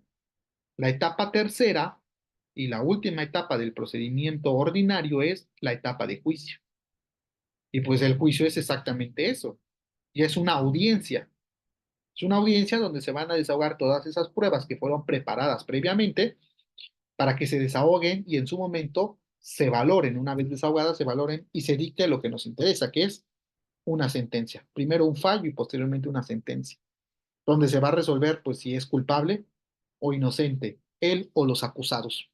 La etapa tercera y la última etapa del procedimiento ordinario es la etapa de juicio. Y pues el juicio es exactamente eso. Y es una audiencia. Es una audiencia donde se van a desahogar todas esas pruebas que fueron preparadas previamente para que se desahoguen y en su momento se valoren, una vez desahogadas, se valoren y se dicte lo que nos interesa, que es una sentencia. Primero un fallo y posteriormente una sentencia, donde se va a resolver pues si es culpable o inocente, él o los acusados.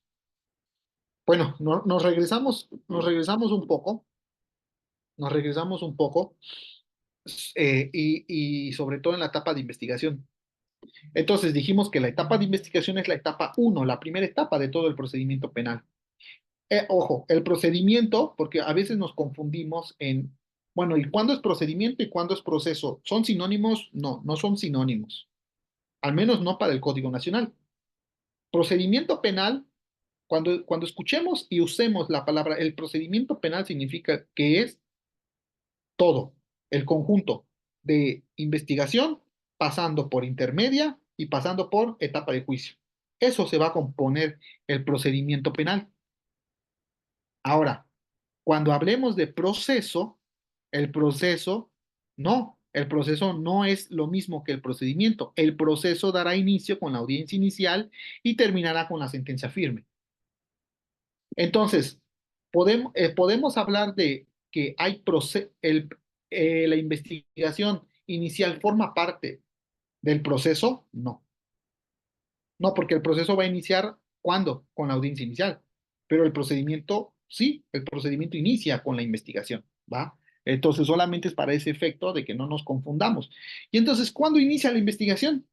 Bueno, nos regresamos un poco y sobre todo en la etapa de investigación. Entonces dijimos que la etapa de investigación es la etapa uno, la primera etapa de todo el procedimiento penal. Ojo, el procedimiento, porque a veces nos confundimos en, bueno, ¿y cuándo es procedimiento y cuándo es proceso? ¿Son sinónimos? No, no son sinónimos, al menos no para el Código Nacional. Procedimiento penal, cuando escuchemos y usemos la palabra, el procedimiento penal significa que es todo, el conjunto de investigación, pasando por intermedia y pasando por etapa de juicio. Eso se va a componer el procedimiento penal. Ahora, cuando hablemos de proceso, el proceso el proceso no es lo mismo que el procedimiento. El proceso dará inicio con la audiencia inicial y terminará con la sentencia firme. Entonces, podemos hablar de que la investigación inicial forma parte del proceso. No, no, porque el proceso va a iniciar ¿cuándo? Con la audiencia inicial. Pero el procedimiento, sí, el procedimiento inicia con la investigación, ¿va? Entonces solamente es para ese efecto de que no nos confundamos. Y entonces, ¿cuándo inicia la investigación?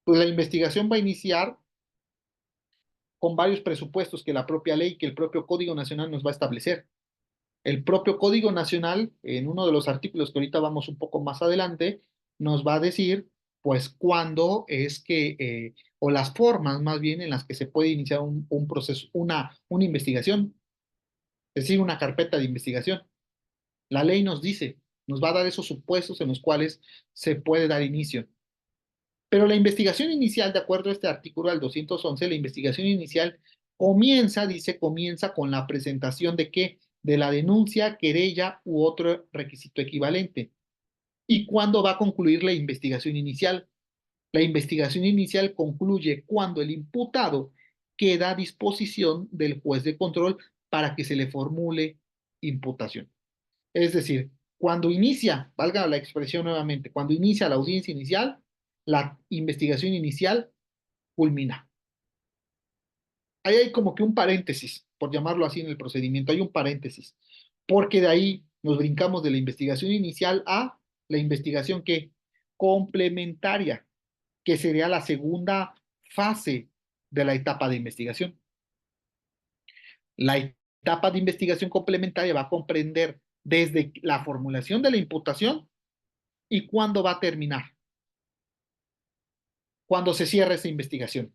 Pues la investigación va a iniciar con varios presupuestos que la propia ley, que el propio Código Nacional nos va a establecer. El propio Código Nacional, en uno de los artículos que ahorita vamos un poco más adelante, nos va a decir, pues, cuándo es que, o las formas más bien en las que se puede iniciar un proceso, una investigación, es decir, una carpeta de investigación. La ley nos dice, nos va a dar esos supuestos en los cuales se puede dar inicio. Pero la investigación inicial, de acuerdo a este artículo al 211, la investigación inicial comienza con la presentación de qué, de la denuncia, querella u otro requisito equivalente. ¿Y cuándo va a concluir la investigación inicial? La investigación inicial concluye cuando el imputado queda a disposición del juez de control para que se le formule imputación. Es decir, cuando inicia, valga la expresión nuevamente, cuando inicia la audiencia inicial, la investigación inicial culmina. Ahí hay como que un paréntesis, por llamarlo así en el procedimiento, hay un paréntesis, porque de ahí nos brincamos de la investigación inicial a la investigación que complementaria, que sería la segunda fase de la etapa de investigación. La etapa de investigación complementaria va a comprender desde la formulación de la imputación y cuándo va a terminar, cuando se cierra esa investigación.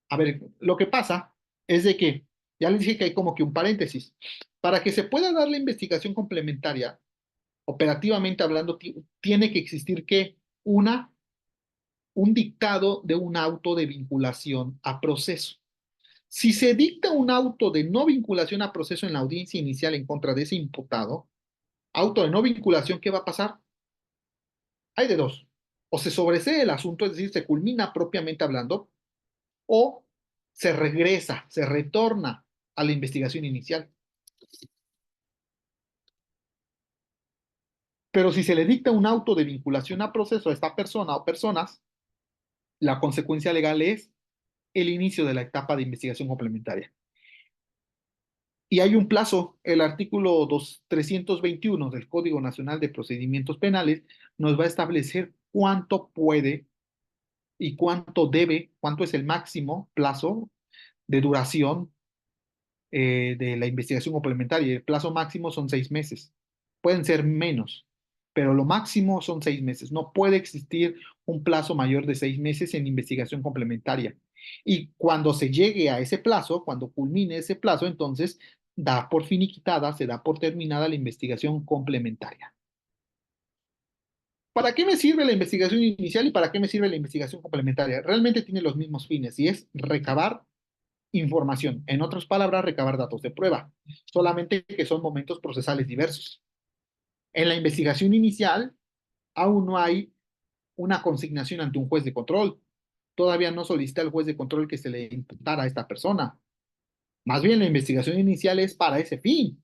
A ver, lo que pasa es de que, ya les dije que hay como que un paréntesis. Para que se pueda dar la investigación complementaria, operativamente hablando, tiene que existir que un dictado de un auto de vinculación a proceso. Si se dicta un auto de no vinculación a proceso en la audiencia inicial en contra de ese imputado, auto de no vinculación, ¿qué va a pasar? Hay de dos. O se sobresee el asunto, es decir, se culmina propiamente hablando, o se retorna a la investigación inicial. Pero si se le dicta un auto de vinculación a proceso a esta persona o personas, la consecuencia legal es el inicio de la etapa de investigación complementaria. Y hay un plazo, el artículo 321 del Código Nacional de Procedimientos Penales nos va a establecer cuánto puede y cuánto es el máximo plazo de duración de la investigación complementaria. El plazo máximo son 6 meses. Pueden ser menos, pero lo máximo son 6 meses. No puede existir un plazo mayor de 6 meses en investigación complementaria. Y cuando se llegue a ese plazo, cuando culmine ese plazo, entonces da por finiquitada, se da por terminada la investigación complementaria. ¿Para qué me sirve la investigación inicial y para qué me sirve la investigación complementaria? Realmente tiene los mismos fines y es recabar información. En otras palabras, recabar datos de prueba, solamente que son momentos procesales diversos. En la investigación inicial, aún no hay una consignación ante un juez de control. Todavía no solicita al juez de control que se le imputara a esta persona. Más bien, la investigación inicial es para ese fin.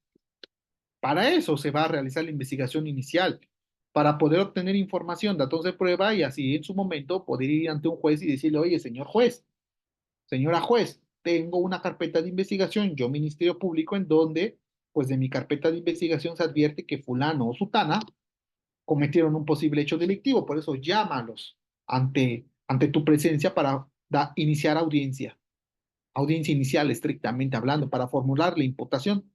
Para eso se va a realizar la investigación inicial, para poder obtener información, datos de prueba y así en su momento poder ir ante un juez y decirle, oye, señor juez, señora juez, tengo una carpeta de investigación, yo Ministerio Público, en donde, pues de mi carpeta de investigación se advierte que fulano o sutana cometieron un posible hecho delictivo, por eso llámalos ante tu presencia para iniciar audiencia inicial estrictamente hablando, para formular la imputación,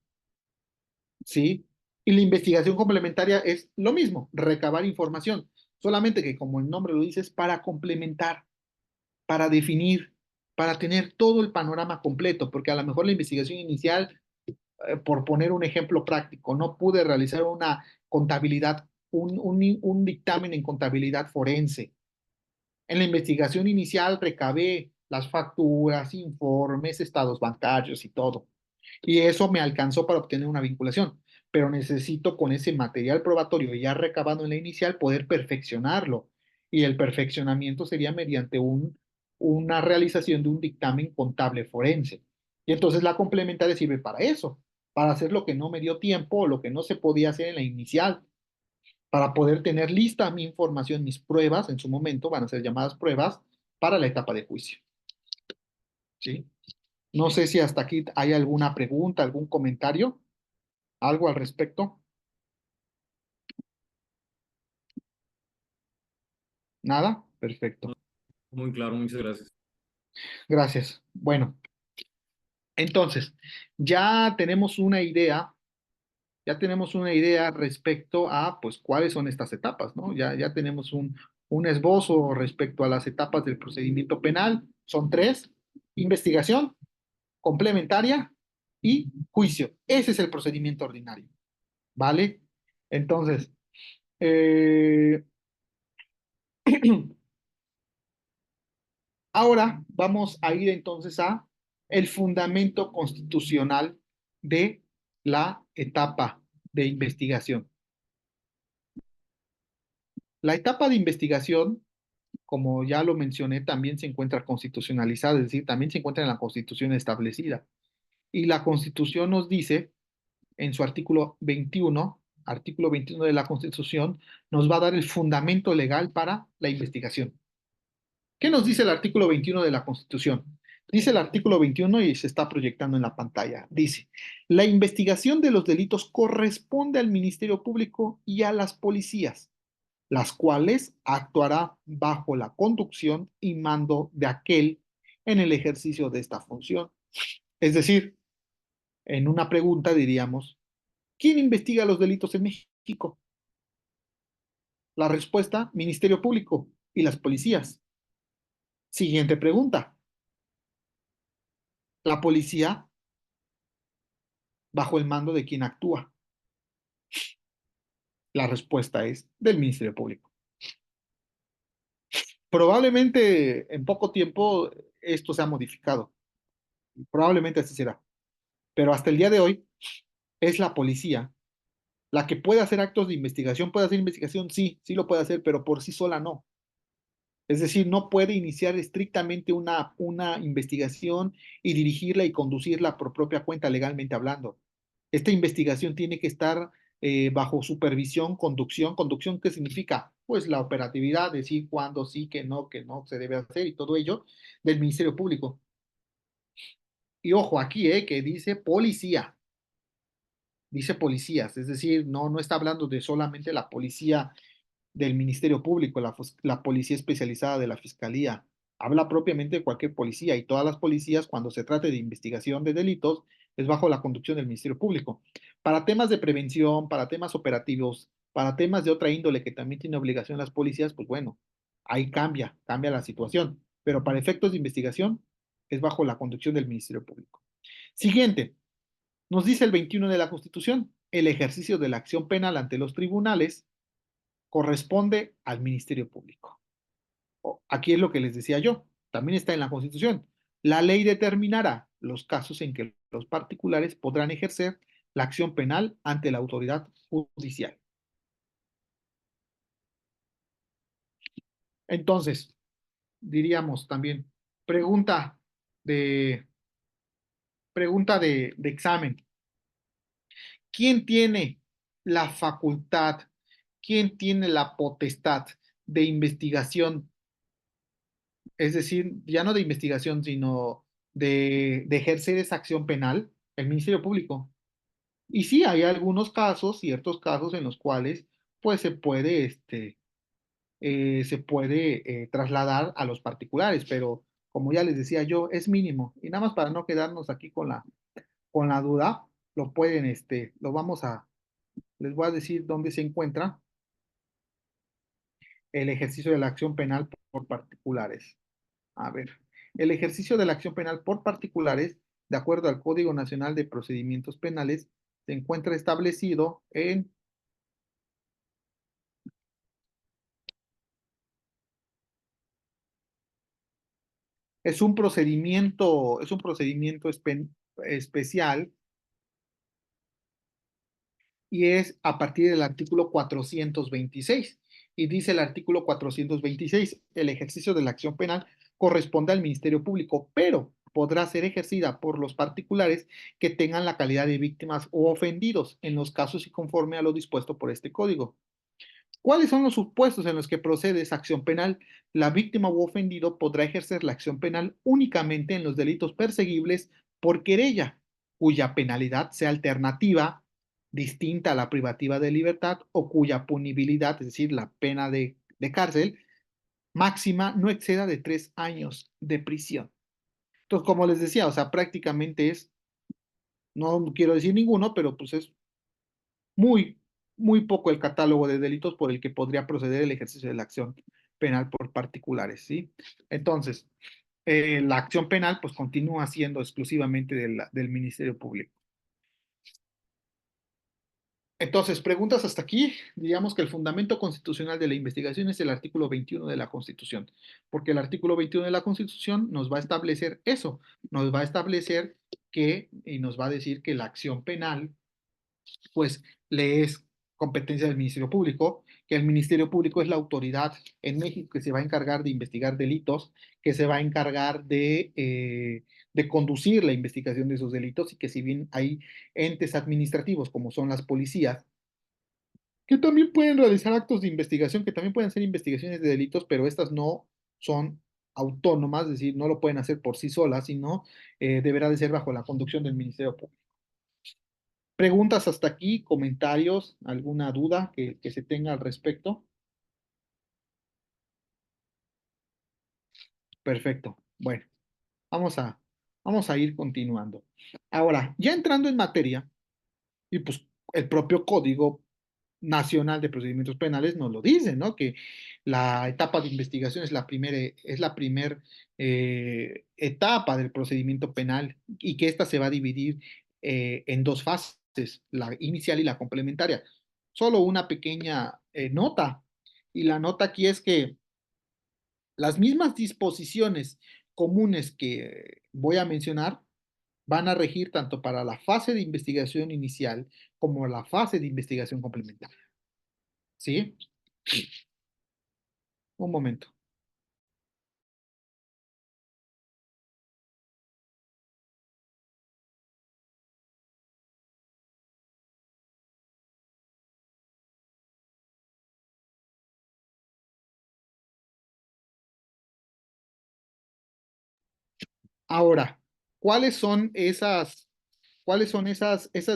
¿sí? Y la investigación complementaria es lo mismo, recabar información, solamente que como el nombre lo dice, es para complementar, para definir, para tener todo el panorama completo, porque a lo mejor la investigación inicial, por poner un ejemplo práctico, no pude realizar una contabilidad, un dictamen en contabilidad forense. En la investigación inicial recabé las facturas, informes, estados bancarios y todo. Y eso me alcanzó para obtener una vinculación, pero necesito con ese material probatorio ya recabado en la inicial poder perfeccionarlo. Y el perfeccionamiento sería mediante una realización de un dictamen contable forense. Y entonces la complementaria sirve para eso, para hacer lo que no me dio tiempo o lo que no se podía hacer en la inicial, para poder tener lista mi información, mis pruebas, en su momento van a ser llamadas pruebas para la etapa de juicio. ¿Sí? No sé si hasta aquí hay alguna pregunta, algún comentario, algo al respecto. ¿Nada? Perfecto. Muy claro, muchas gracias. Gracias. Bueno, entonces, ya tenemos una idea respecto a, pues, cuáles son estas etapas, ¿no? Ya tenemos un esbozo respecto a las etapas del procedimiento penal. Son tres: investigación, complementaria y juicio. Ese es el procedimiento ordinario, ¿vale? Entonces, eh, ahora vamos a ir entonces a el fundamento constitucional de la etapa de investigación. La etapa de investigación, como ya lo mencioné, también se encuentra constitucionalizada, es decir, también se encuentra en la Constitución establecida. Y la Constitución nos dice, en su artículo 21 de la Constitución, nos va a dar el fundamento legal para la investigación. ¿Qué nos dice el artículo 21 de la Constitución? Dice el artículo 21 y se está proyectando en la pantalla. Dice, la investigación de los delitos corresponde al Ministerio Público y a las policías, las cuales actuará bajo la conducción y mando de aquel en el ejercicio de esta función. Es decir, en una pregunta diríamos, ¿quién investiga los delitos en México? La respuesta, Ministerio Público y las policías. Siguiente pregunta. La policía, ¿bajo el mando de quién actúa? La respuesta es del Ministerio Público. Probablemente en poco tiempo esto se ha modificado. Probablemente así será. Pero hasta el día de hoy es la policía la que puede hacer actos de investigación. ¿Puede hacer investigación? Sí, sí lo puede hacer, pero por sí sola no. Es decir, no puede iniciar estrictamente una investigación y dirigirla y conducirla por propia cuenta legalmente hablando. Esta investigación tiene que estar bajo supervisión, conducción. ¿Conducción qué significa? Pues la operatividad, decir cuándo sí, que no se debe hacer y todo ello del Ministerio Público. Y ojo aquí, que dice policía. Dice policías, es decir, no está hablando de solamente la policía del Ministerio Público, la policía especializada de la Fiscalía. Habla propiamente de cualquier policía y todas las policías, cuando se trate de investigación de delitos, es bajo la conducción del Ministerio Público. Para temas de prevención, para temas operativos, Para temas de otra índole que también tiene obligación las policías, pues bueno, ahí cambia la situación. Pero para efectos de investigación es bajo la conducción del Ministerio Público. Siguiente, nos dice el 21 de la Constitución, el ejercicio de la acción penal ante los tribunales corresponde al Ministerio Público. Aquí es lo que les decía yo, también está en la Constitución. La ley determinará los casos en que los particulares podrán ejercer la acción penal ante la autoridad judicial. Entonces, diríamos también, pregunta de, de examen. ¿Quién tiene la facultad, quién tiene la potestad de investigación? Es decir, ya no de investigación, sino de ejercer esa acción penal, el Ministerio Público. Y sí, hay algunos casos, ciertos casos en los cuales pues se puede trasladar a los particulares, pero como ya les decía yo, es mínimo. Y nada más para no quedarnos aquí con la duda, lo pueden, les voy a decir dónde se encuentra el ejercicio de la acción penal por particulares. A ver, el ejercicio de la acción penal por particulares, de acuerdo al Código Nacional de Procedimientos Penales, se encuentra establecido en es un procedimiento especial y es a partir del artículo 426. Y dice el artículo 426, el ejercicio de la acción penal corresponde al Ministerio Público, pero podrá ser ejercida por los particulares que tengan la calidad de víctimas o ofendidos en los casos y conforme a lo dispuesto por este código. ¿Cuáles son los supuestos en los que procede esa acción penal? La víctima u ofendido podrá ejercer la acción penal únicamente en los delitos perseguibles por querella, cuya penalidad sea alternativa, distinta a la privativa de libertad o cuya punibilidad, es decir, la pena de cárcel, máxima no exceda de 3 años de prisión. Entonces, como les decía, o sea, prácticamente es, no quiero decir ninguno, pero pues es muy, muy poco el catálogo de delitos por el que podría proceder el ejercicio de la acción penal por particulares, ¿sí? Entonces, la acción penal pues continúa siendo exclusivamente del Ministerio Público. Entonces, preguntas hasta aquí. Diríamos que el fundamento constitucional de la investigación es el artículo 21 de la Constitución, porque el artículo 21 de la Constitución nos va a establecer eso, nos va a establecer y nos va a decir que la acción penal pues le es competencia del Ministerio Público, que el Ministerio Público es la autoridad en México que se va a encargar de investigar delitos, que se va a encargar de conducir la investigación de esos delitos y que si bien hay entes administrativos como son las policías, que también pueden realizar actos de investigación, que también pueden ser investigaciones de delitos, pero estas no son autónomas, es decir, no lo pueden hacer por sí solas, sino deberá de ser bajo la conducción del Ministerio Público. Preguntas hasta aquí, comentarios, alguna duda que se tenga al respecto. Perfecto. Bueno, vamos a, vamos a ir continuando. Ahora, ya entrando en materia, y pues el propio Código Nacional de Procedimientos Penales nos lo dice, ¿no? Que la etapa de investigación es la primer etapa del procedimiento penal y que ésta se va a dividir en dos fases, la inicial y la complementaria. Solo una pequeña nota, y la nota aquí es que las mismas disposiciones comunes que voy a mencionar van a regir tanto para la fase de investigación inicial como la fase de investigación complementaria. ¿Sí? Un momento. Ahora, ¿cuáles son esas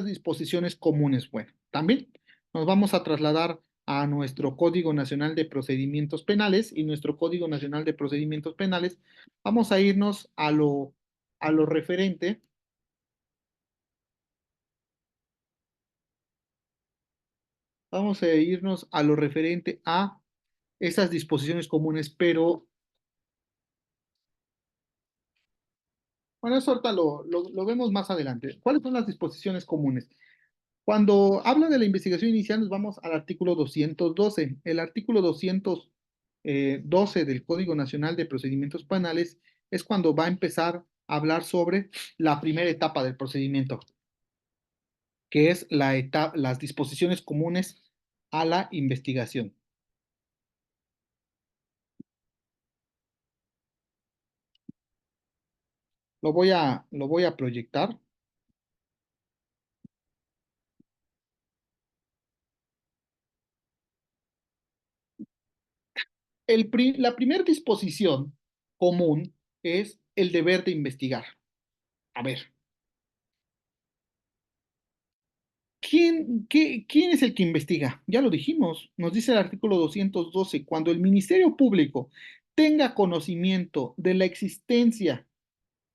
disposiciones comunes? Bueno, también nos vamos a trasladar a nuestro Código Nacional de Procedimientos Penales y nuestro Código Nacional de Procedimientos Penales. Vamos a irnos a lo referente vamos a irnos a lo referente a esas disposiciones comunes, pero bueno, eso ahorita lo vemos más adelante. ¿Cuáles son las disposiciones comunes? Cuando habla de la investigación inicial, nos vamos al artículo 212. El artículo 212 del Código Nacional de Procedimientos Penales es cuando va a empezar a hablar sobre la primera etapa del procedimiento, que es las disposiciones comunes a la investigación. Lo voy a proyectar. La primera disposición común es el deber de investigar. A ver, ¿quién es el que investiga? Ya lo dijimos, nos dice el artículo 212, cuando el Ministerio Público tenga conocimiento de la existencia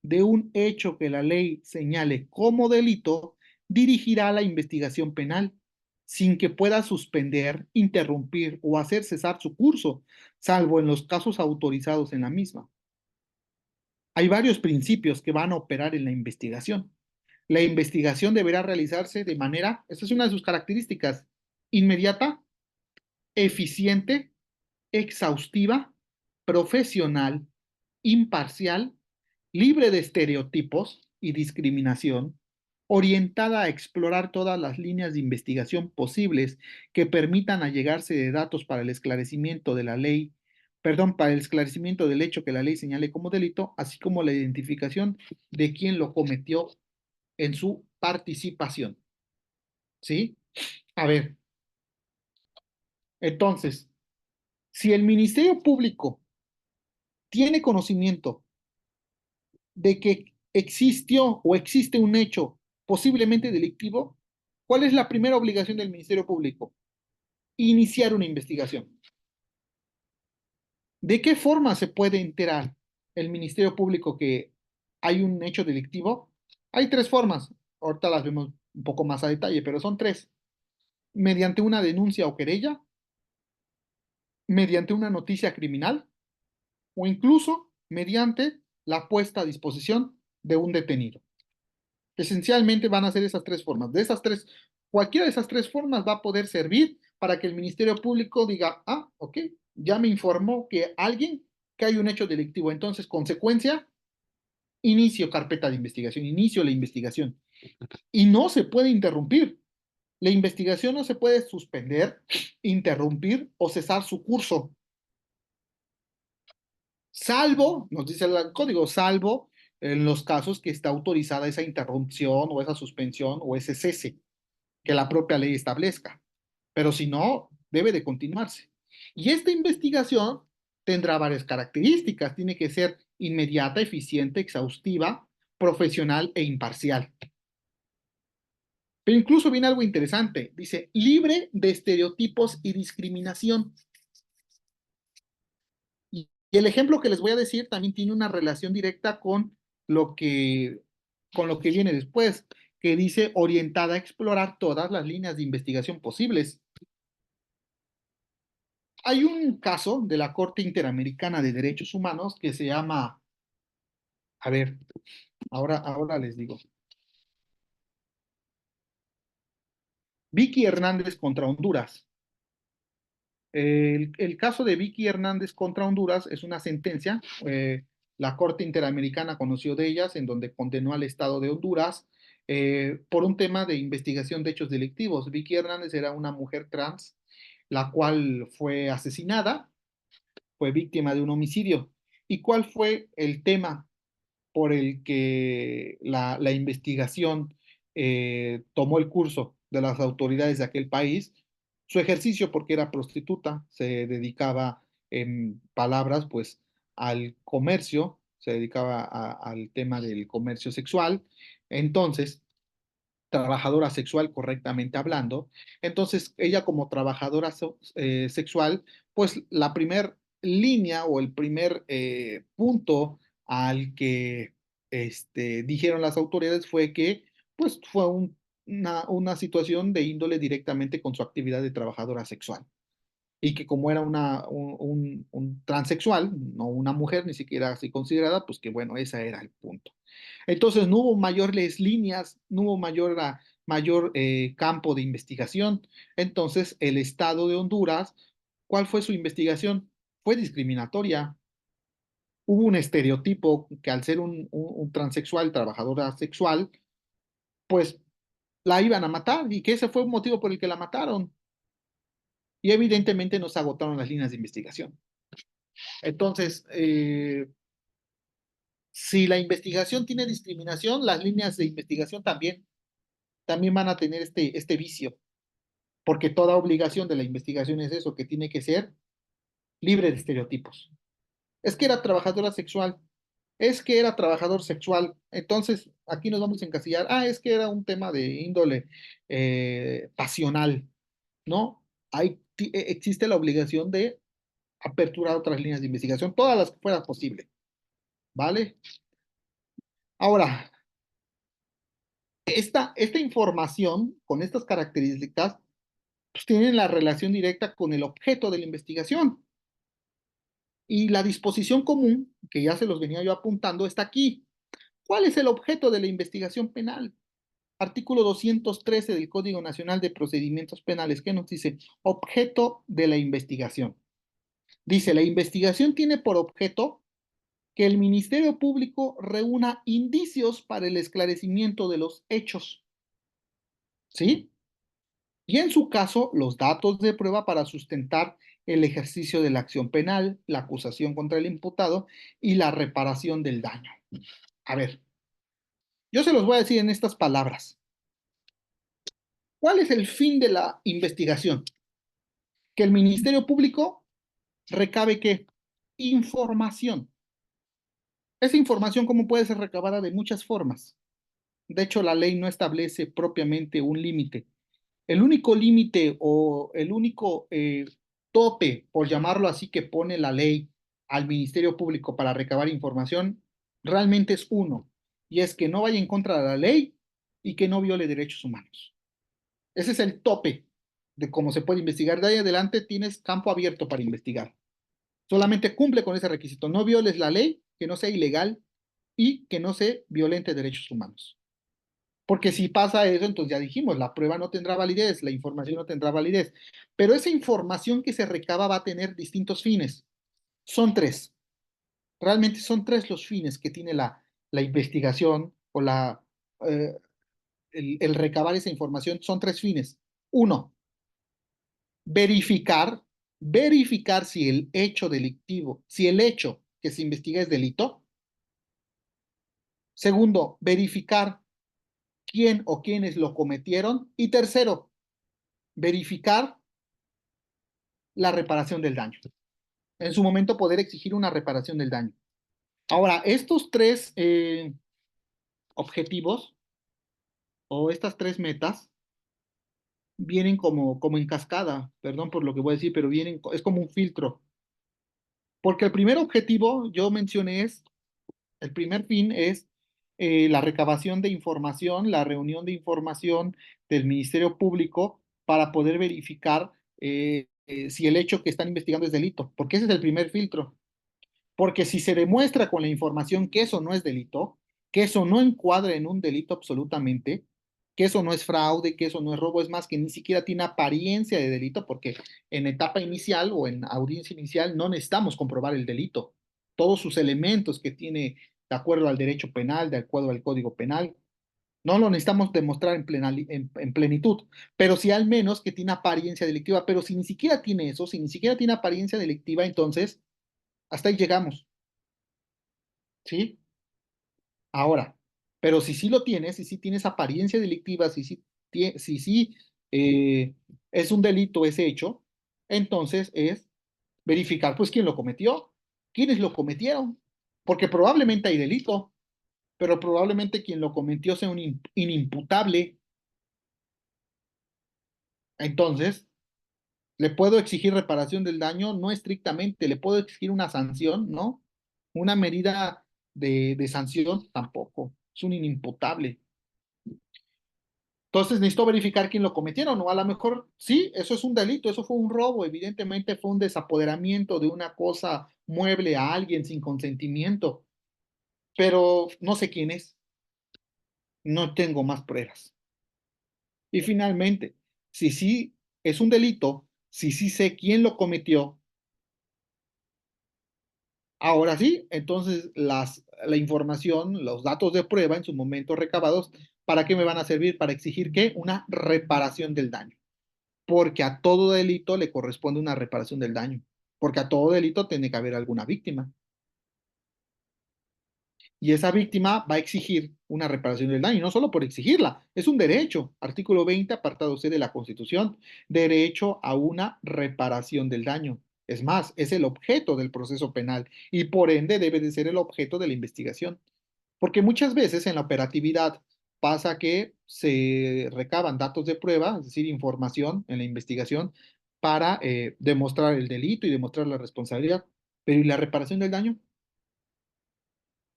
de un hecho que la ley señale como delito, dirigirá la investigación penal sin que pueda suspender, interrumpir o hacer cesar su curso, salvo en los casos autorizados en la misma. Hay varios principios que van a operar en la investigación. La investigación deberá realizarse de manera, esta es una de sus características, inmediata, eficiente, exhaustiva, profesional, imparcial, libre de estereotipos y discriminación, orientada a explorar todas las líneas de investigación posibles que permitan allegarse de datos para el esclarecimiento de la ley, perdón, para el esclarecimiento del hecho que la ley señale como delito, así como la identificación de quien lo cometió en su participación. ¿Sí? A ver, entonces, si el Ministerio Público tiene conocimiento de que existió o existe un hecho posiblemente delictivo, ¿cuál es la primera obligación del Ministerio Público? Iniciar una investigación. ¿De qué forma se puede enterar el Ministerio Público que hay un hecho delictivo? Hay tres formas, ahorita las vemos un poco más a detalle, pero son tres. Mediante una denuncia o querella, mediante una noticia criminal o incluso mediante la puesta a disposición de un detenido. Esencialmente van a ser esas tres formas. De esas tres, cualquiera de esas tres formas va a poder servir para que el Ministerio Público diga, ah, ok, ya me informó que hay un hecho delictivo. Entonces, consecuencia, inicio carpeta de investigación, inicio la investigación. Y no se puede interrumpir. La investigación no se puede suspender, interrumpir o cesar su curso. Salvo, nos dice el código, salvo en los casos que está autorizada esa interrupción o esa suspensión o ese cese que la propia ley establezca. Pero si no, debe de continuarse. Y esta investigación tendrá varias características. Tiene que ser inmediata, eficiente, exhaustiva, profesional e imparcial. Pero incluso viene algo interesante. Dice, libre de estereotipos y discriminación. Y el ejemplo que les voy a decir también tiene una relación directa lo que, con lo que viene después, que dice orientada a explorar todas las líneas de investigación posibles. Hay un caso de la Corte Interamericana de Derechos Humanos que se llama, a ver, ahora les digo, Vicky Hernández contra Honduras. El caso de Vicky Hernández contra Honduras es una sentencia, la Corte Interamericana conoció de ellas, en donde condenó al Estado de Honduras por un tema de investigación de hechos delictivos. Vicky Hernández era una mujer trans, la cual fue asesinada, fue víctima de un homicidio. ¿Y cuál fue el tema por el que la investigación tomó el curso de las autoridades de aquel país? Su ejercicio, porque era prostituta, se dedicaba, en palabras, pues al comercio, se dedicaba al tema del comercio sexual. Entonces, trabajadora sexual correctamente hablando. Entonces, ella como trabajadora sexual, pues la primer línea o el primer punto al que dijeron las autoridades fue que pues fue una situación de índole directamente con su actividad de trabajadora sexual. Y que como era un transexual, no una mujer ni siquiera así considerada, pues que bueno, ese era el punto. Entonces no hubo mayores líneas, no hubo mayor campo de investigación. Entonces el Estado de Honduras, ¿cuál fue su investigación? Fue discriminatoria. Hubo un estereotipo que al ser un transexual, trabajadora sexual, pues la iban a matar y que ese fue un motivo por el que la mataron. Y evidentemente no se agotaron las líneas de investigación. Entonces, si la investigación tiene discriminación, las líneas de investigación también van a tener este vicio, porque toda obligación de la investigación es eso, que tiene que ser libre de estereotipos. Es que era trabajadora sexual, es que era trabajador sexual, entonces aquí nos vamos a encasillar, es que era un tema de índole pasional, ¿no? Existe la obligación de aperturar otras líneas de investigación, todas las que fuera posible, ¿vale? Ahora, esta información con estas características pues, tienen la relación directa con el objeto de la investigación. Y la disposición común, que ya se los venía yo apuntando, está aquí. ¿Cuál es el objeto de la investigación penal? Artículo 213 del Código Nacional de Procedimientos Penales, ¿qué nos dice? Objeto de la investigación. Dice, la investigación tiene por objeto que el Ministerio Público reúna indicios para el esclarecimiento de los hechos. ¿Sí? Y en su caso, los datos de prueba para sustentar el ejercicio de la acción penal, la acusación contra el imputado y la reparación del daño. A ver, yo se los voy a decir en estas palabras. ¿Cuál es el fin de la investigación? Que el Ministerio Público recabe ¿qué? Información. Esa información, ¿cómo puede ser recabada? De muchas formas. De hecho, la ley no establece propiamente un límite. El único límite o el único tope, por llamarlo así, que pone la ley al Ministerio Público para recabar información, realmente es uno, y es que no vaya en contra de la ley y que no viole derechos humanos. Ese es el tope de cómo se puede investigar. De ahí adelante tienes campo abierto para investigar. Solamente cumple con ese requisito. No violes la ley, que no sea ilegal y que no se violente derechos humanos. Porque si pasa eso, entonces ya dijimos, la prueba no tendrá validez, la información no tendrá validez. Pero esa información que se recaba va a tener distintos fines. Son tres. Realmente son tres los fines que tiene la investigación o el recabar esa información. Son tres fines. Uno, verificar, verificar si el hecho delictivo, si el hecho que se investiga es delito. Segundo, verificar quién o quiénes lo cometieron. Y tercero, verificar la reparación del daño. En su momento poder exigir una reparación del daño. Ahora, estos tres objetivos o estas tres metas vienen como en cascada, perdón por lo que voy a decir, pero es como un filtro. Porque el primer objetivo, yo mencioné, el primer fin es la recabación de información, la reunión de información del Ministerio Público para poder verificar si el hecho que están investigando es delito, porque ese es el primer filtro. Porque si se demuestra con la información que eso no es delito, que eso no encuadra en un delito absolutamente, que eso no es fraude, que eso no es robo, es más que ni siquiera tiene apariencia de delito, porque en etapa inicial o en audiencia inicial no necesitamos comprobar el delito. Todos sus elementos que tiene de acuerdo al derecho penal, de acuerdo al Código Penal, no lo necesitamos demostrar en plenitud, pero sí al menos que tiene apariencia delictiva. Pero si ni siquiera tiene eso, si ni siquiera tiene apariencia delictiva, entonces hasta ahí llegamos, ¿sí? Ahora, pero si sí lo tienes, si sí tienes apariencia delictiva, si sí es un delito ese hecho, entonces es verificar pues quién lo cometió, quiénes lo cometieron, porque probablemente hay delito, pero probablemente quien lo cometió sea un inimputable. Entonces, ¿le puedo exigir reparación del daño? No estrictamente, le puedo exigir una sanción, ¿no? Una medida de sanción tampoco, es un inimputable. Entonces necesito verificar quién lo cometieron, o a lo mejor sí, eso es un delito, eso fue un robo, evidentemente fue un desapoderamiento de una cosa mueble a alguien sin consentimiento, pero no sé quién es, no tengo más pruebas. Y finalmente, si sí es un delito, si sí sé quién lo cometió, ahora sí, entonces la información, los datos de prueba en su momento recabados, ¿para qué me van a servir? Para exigir ¿qué? Una reparación del daño. Porque a todo delito le corresponde una reparación del daño, porque a todo delito tiene que haber alguna víctima. Y esa víctima va a exigir una reparación del daño, y no solo por exigirla, es un derecho. Artículo 20, apartado C de la Constitución, derecho a una reparación del daño. Es más, es el objeto del proceso penal y por ende debe de ser el objeto de la investigación. Porque muchas veces en la operatividad pasa que se recaban datos de prueba, es decir, información en la investigación para demostrar el delito y demostrar la responsabilidad. Pero ¿y la reparación del daño?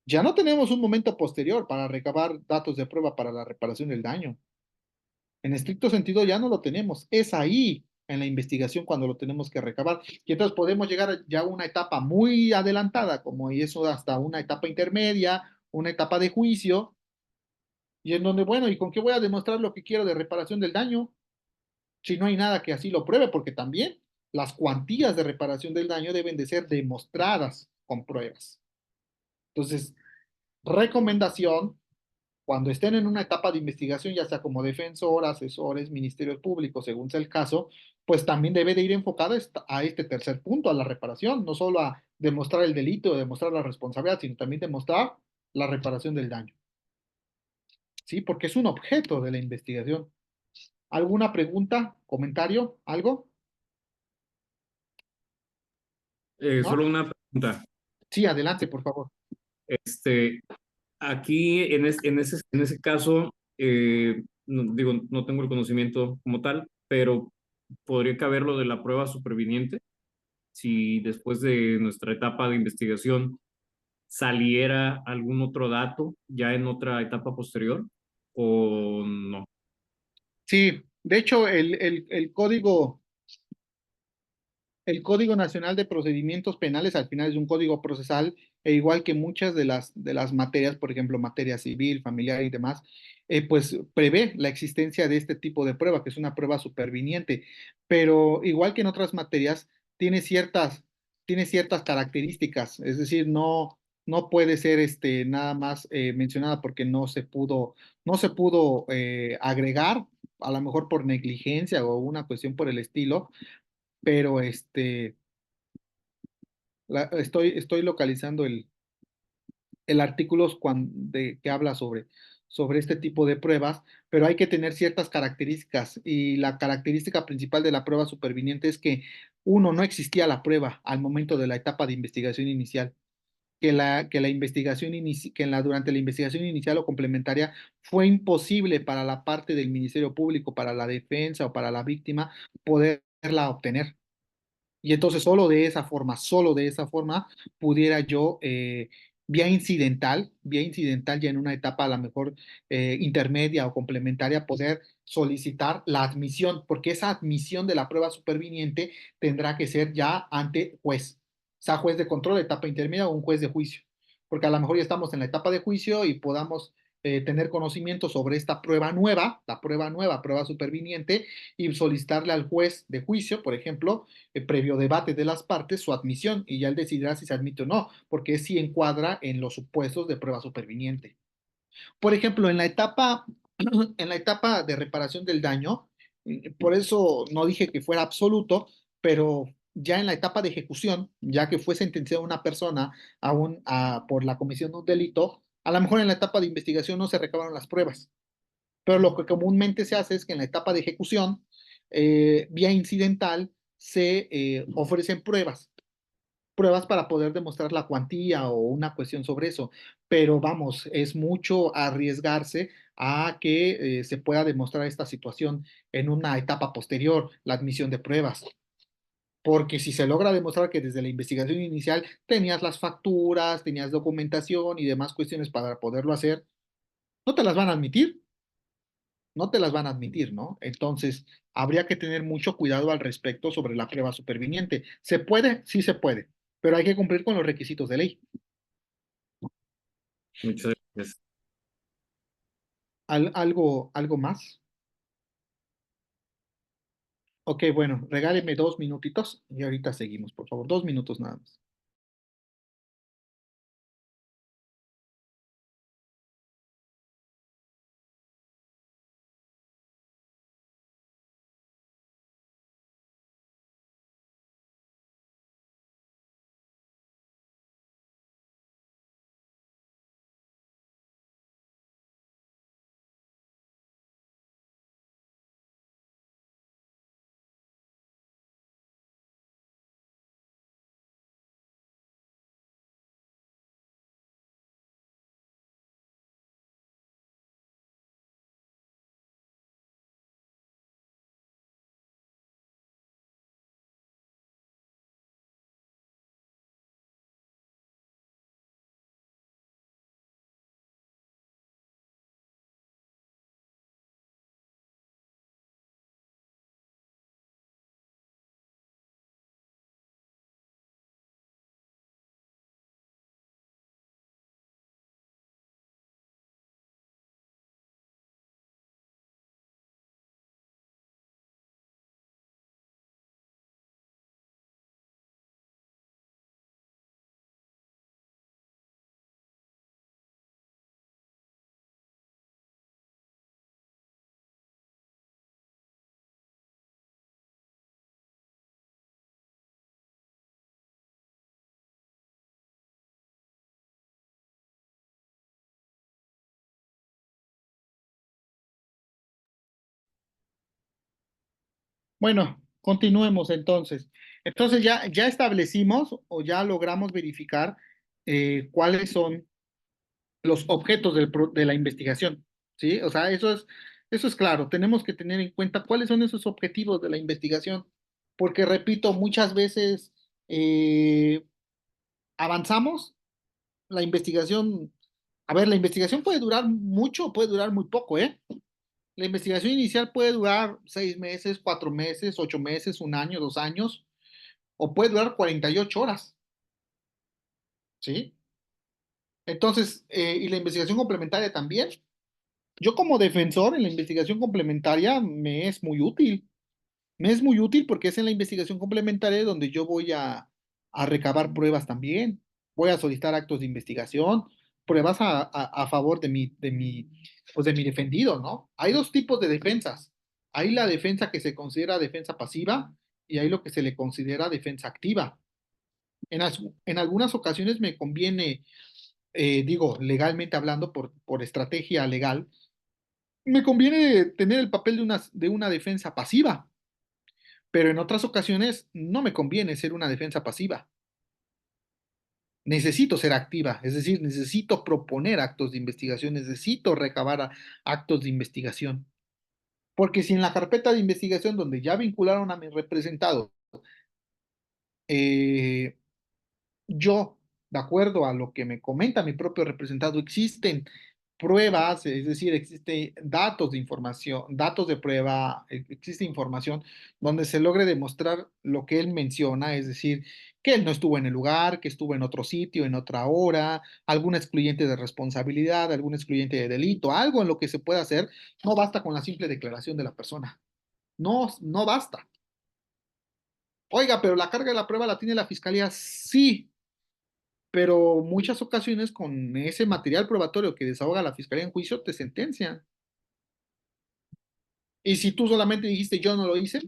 Ya no tenemos un momento posterior para recabar datos de prueba para la reparación del daño. En estricto sentido ya no lo tenemos. Es ahí en la investigación cuando lo tenemos que recabar. Y entonces podemos llegar ya a una etapa muy adelantada, como eso hasta una etapa intermedia, una etapa de juicio, y en donde, bueno, ¿y con qué voy a demostrar lo que quiero de reparación del daño? Si no hay nada que así lo pruebe, porque también las cuantías de reparación del daño deben de ser demostradas con pruebas. Entonces, recomendación, cuando estén en una etapa de investigación, ya sea como defensor, asesores, ministerios públicos, según sea el caso, pues también debe de ir enfocada a este tercer punto, a la reparación, no solo a demostrar el delito, demostrar la responsabilidad, sino también demostrar la reparación del daño. ¿Sí? Porque es un objeto de la investigación. ¿Alguna pregunta, comentario, algo? ¿No? Solo una pregunta. Sí, adelante, por favor. Este, aquí, en ese caso, digo, no tengo el conocimiento como tal, pero podría caber lo de la prueba superviniente si después de nuestra etapa de investigación saliera algún otro dato ya en otra etapa posterior o no. Sí, de hecho, el Código Nacional de Procedimientos Penales al final es un código procesal, e igual que muchas de las materias, por ejemplo, materia civil, familiar y demás, pues prevé la existencia de este tipo de prueba, que es una prueba superviniente, pero igual que en otras materias, tiene ciertas características, es decir, no puede ser nada más mencionada porque no se pudo agregar, a lo mejor por negligencia o una cuestión por el estilo, pero estoy localizando el artículo que habla sobre este tipo de pruebas, pero hay que tener ciertas características y la característica principal de la prueba superviniente es que uno, no existía la prueba al momento de la etapa de investigación inicial. Que la investigación durante la investigación inicial o complementaria fue imposible para la parte del Ministerio Público, para la defensa o para la víctima poderla obtener. Y entonces solo de esa forma, pudiera yo, vía incidental ya en una etapa a lo mejor intermedia o complementaria, poder solicitar la admisión, porque esa admisión de la prueba superviniente tendrá que ser ya ante juez, sea juez de control, etapa intermedia o un juez de juicio, porque a lo mejor ya estamos en la etapa de juicio y podamos tener conocimiento sobre esta prueba nueva, prueba superviniente, y solicitarle al juez de juicio, por ejemplo, previo debate de las partes, su admisión, y ya él decidirá si se admite o no, porque sí encuadra en los supuestos de prueba superviniente. Por ejemplo, en la etapa de reparación del daño, por eso no dije que fuera absoluto, pero ya en la etapa de ejecución, ya que fue sentenciada una persona por la comisión de un delito, a lo mejor en la etapa de investigación no se recabaron las pruebas, pero lo que comúnmente se hace es que en la etapa de ejecución, vía incidental, se ofrecen pruebas para poder demostrar la cuantía o una cuestión sobre eso. Pero vamos, es mucho arriesgarse a que se pueda demostrar esta situación en una etapa posterior, la admisión de pruebas. Porque si se logra demostrar que desde la investigación inicial tenías las facturas, tenías documentación y demás cuestiones para poderlo hacer, no te las van a admitir. no te las van a admitir, ¿no? Entonces, habría que tener mucho cuidado al respecto sobre la prueba superviniente. ¿Se puede? Sí se puede, pero hay que cumplir con los requisitos de ley. Muchas gracias. ¿Algo más? Ok, bueno, regáleme 2 minutitos y ahorita seguimos, por favor. 2 minutos nada más. Bueno, continuemos entonces. Entonces ya establecimos o ya logramos verificar cuáles son los objetos de la investigación, ¿sí? O sea, eso es claro. Tenemos que tener en cuenta cuáles son esos objetivos de la investigación, porque repito, muchas veces avanzamos, la investigación, a ver, la investigación puede durar mucho o puede durar muy poco, ¿eh? La investigación inicial puede durar 6 meses, 4 meses, 8 meses, un año, 2 años, o puede durar 48 horas, ¿sí? Entonces, y la investigación complementaria también. Yo como defensor en la investigación complementaria me es muy útil. Me es muy útil porque es en la investigación complementaria donde yo voy a recabar pruebas también. Voy a solicitar actos de investigación, pruebas a favor pues de mi defendido, ¿no? Hay dos tipos de defensas. Hay la defensa que se considera defensa pasiva y hay lo que se le considera defensa activa. En algunas ocasiones me conviene, digo, legalmente hablando, por estrategia legal, me conviene tener el papel de una defensa pasiva, pero en otras ocasiones no me conviene ser una defensa pasiva. Necesito ser activa, es decir, necesito proponer actos de investigación, necesito recabar actos de investigación. Porque si en la carpeta de investigación donde ya vincularon a mi representado, eh, yo, de acuerdo a lo que me comenta mi propio representado, existen pruebas, es decir, existen datos de información, datos de prueba, existe información donde se logre demostrar lo que él menciona, es decir, que él no estuvo en el lugar, que estuvo en otro sitio, en otra hora, algún excluyente de responsabilidad, algún excluyente de delito, algo en lo que se pueda hacer, no basta con la simple declaración de la persona. No, no basta. Oiga, pero la carga de la prueba la tiene la fiscalía. Sí, pero muchas ocasiones con ese material probatorio que desahoga la fiscalía en juicio te sentencian. Y si tú solamente dijiste yo no lo hice,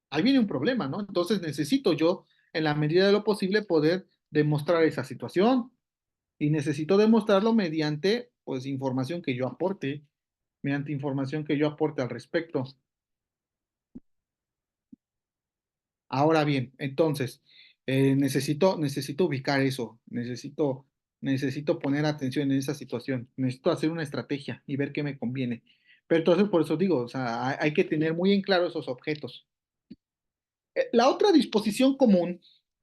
ahí viene un problema, ¿no? Entonces necesito yo, en la medida de lo posible, poder demostrar esa situación y necesito demostrarlo mediante, pues, información que yo aporte, mediante información que yo aporte al respecto. Ahora bien, entonces, necesito ubicar eso, necesito poner atención en esa situación, necesito hacer una estrategia y ver qué me conviene. Pero entonces, por eso digo, o sea, hay que tener muy en claro esos objetos. La otra disposición común,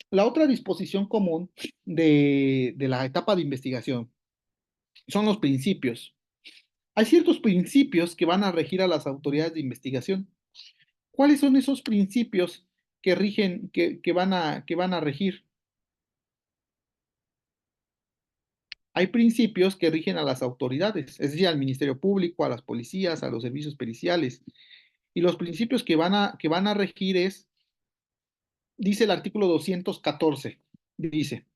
la otra disposición común de la etapa de investigación son los principios. Hay ciertos principios que van a regir a las autoridades de investigación. ¿Cuáles son esos principios que rigen, que van a regir? Hay principios que rigen a las autoridades, es decir, al Ministerio Público, a las policías, a los servicios periciales. Y los principios que van a regir es, dice el artículo 214, dice,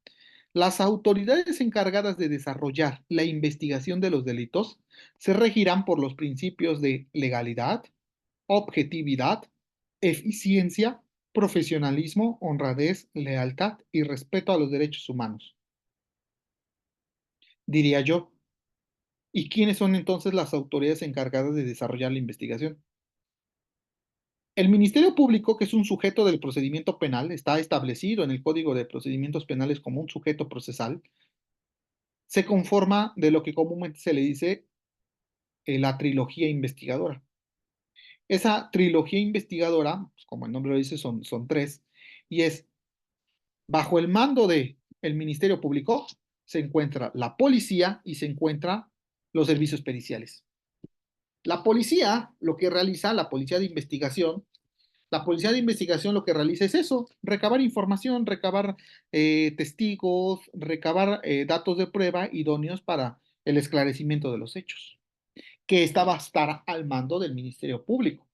las autoridades encargadas de desarrollar la investigación de los delitos se regirán por los principios de legalidad, objetividad, eficiencia, profesionalismo, honradez, lealtad y respeto a los derechos humanos, diría yo. ¿Y quiénes son entonces las autoridades encargadas de desarrollar la investigación? El Ministerio Público, que es un sujeto del procedimiento penal, está establecido en el Código de Procedimientos Penales como un sujeto procesal, se conforma de lo que comúnmente se le dice la trilogía investigadora. Esa trilogía investigadora, pues, como el nombre lo dice, son tres, y es bajo el mando del Ministerio Público, se encuentra la policía y se encuentran los servicios periciales. La policía, lo que realiza, la policía de investigación, lo que realiza es eso, recabar información, recabar testigos, recabar datos de prueba idóneos para el esclarecimiento de los hechos, que esta va a estar al mando del Ministerio Público,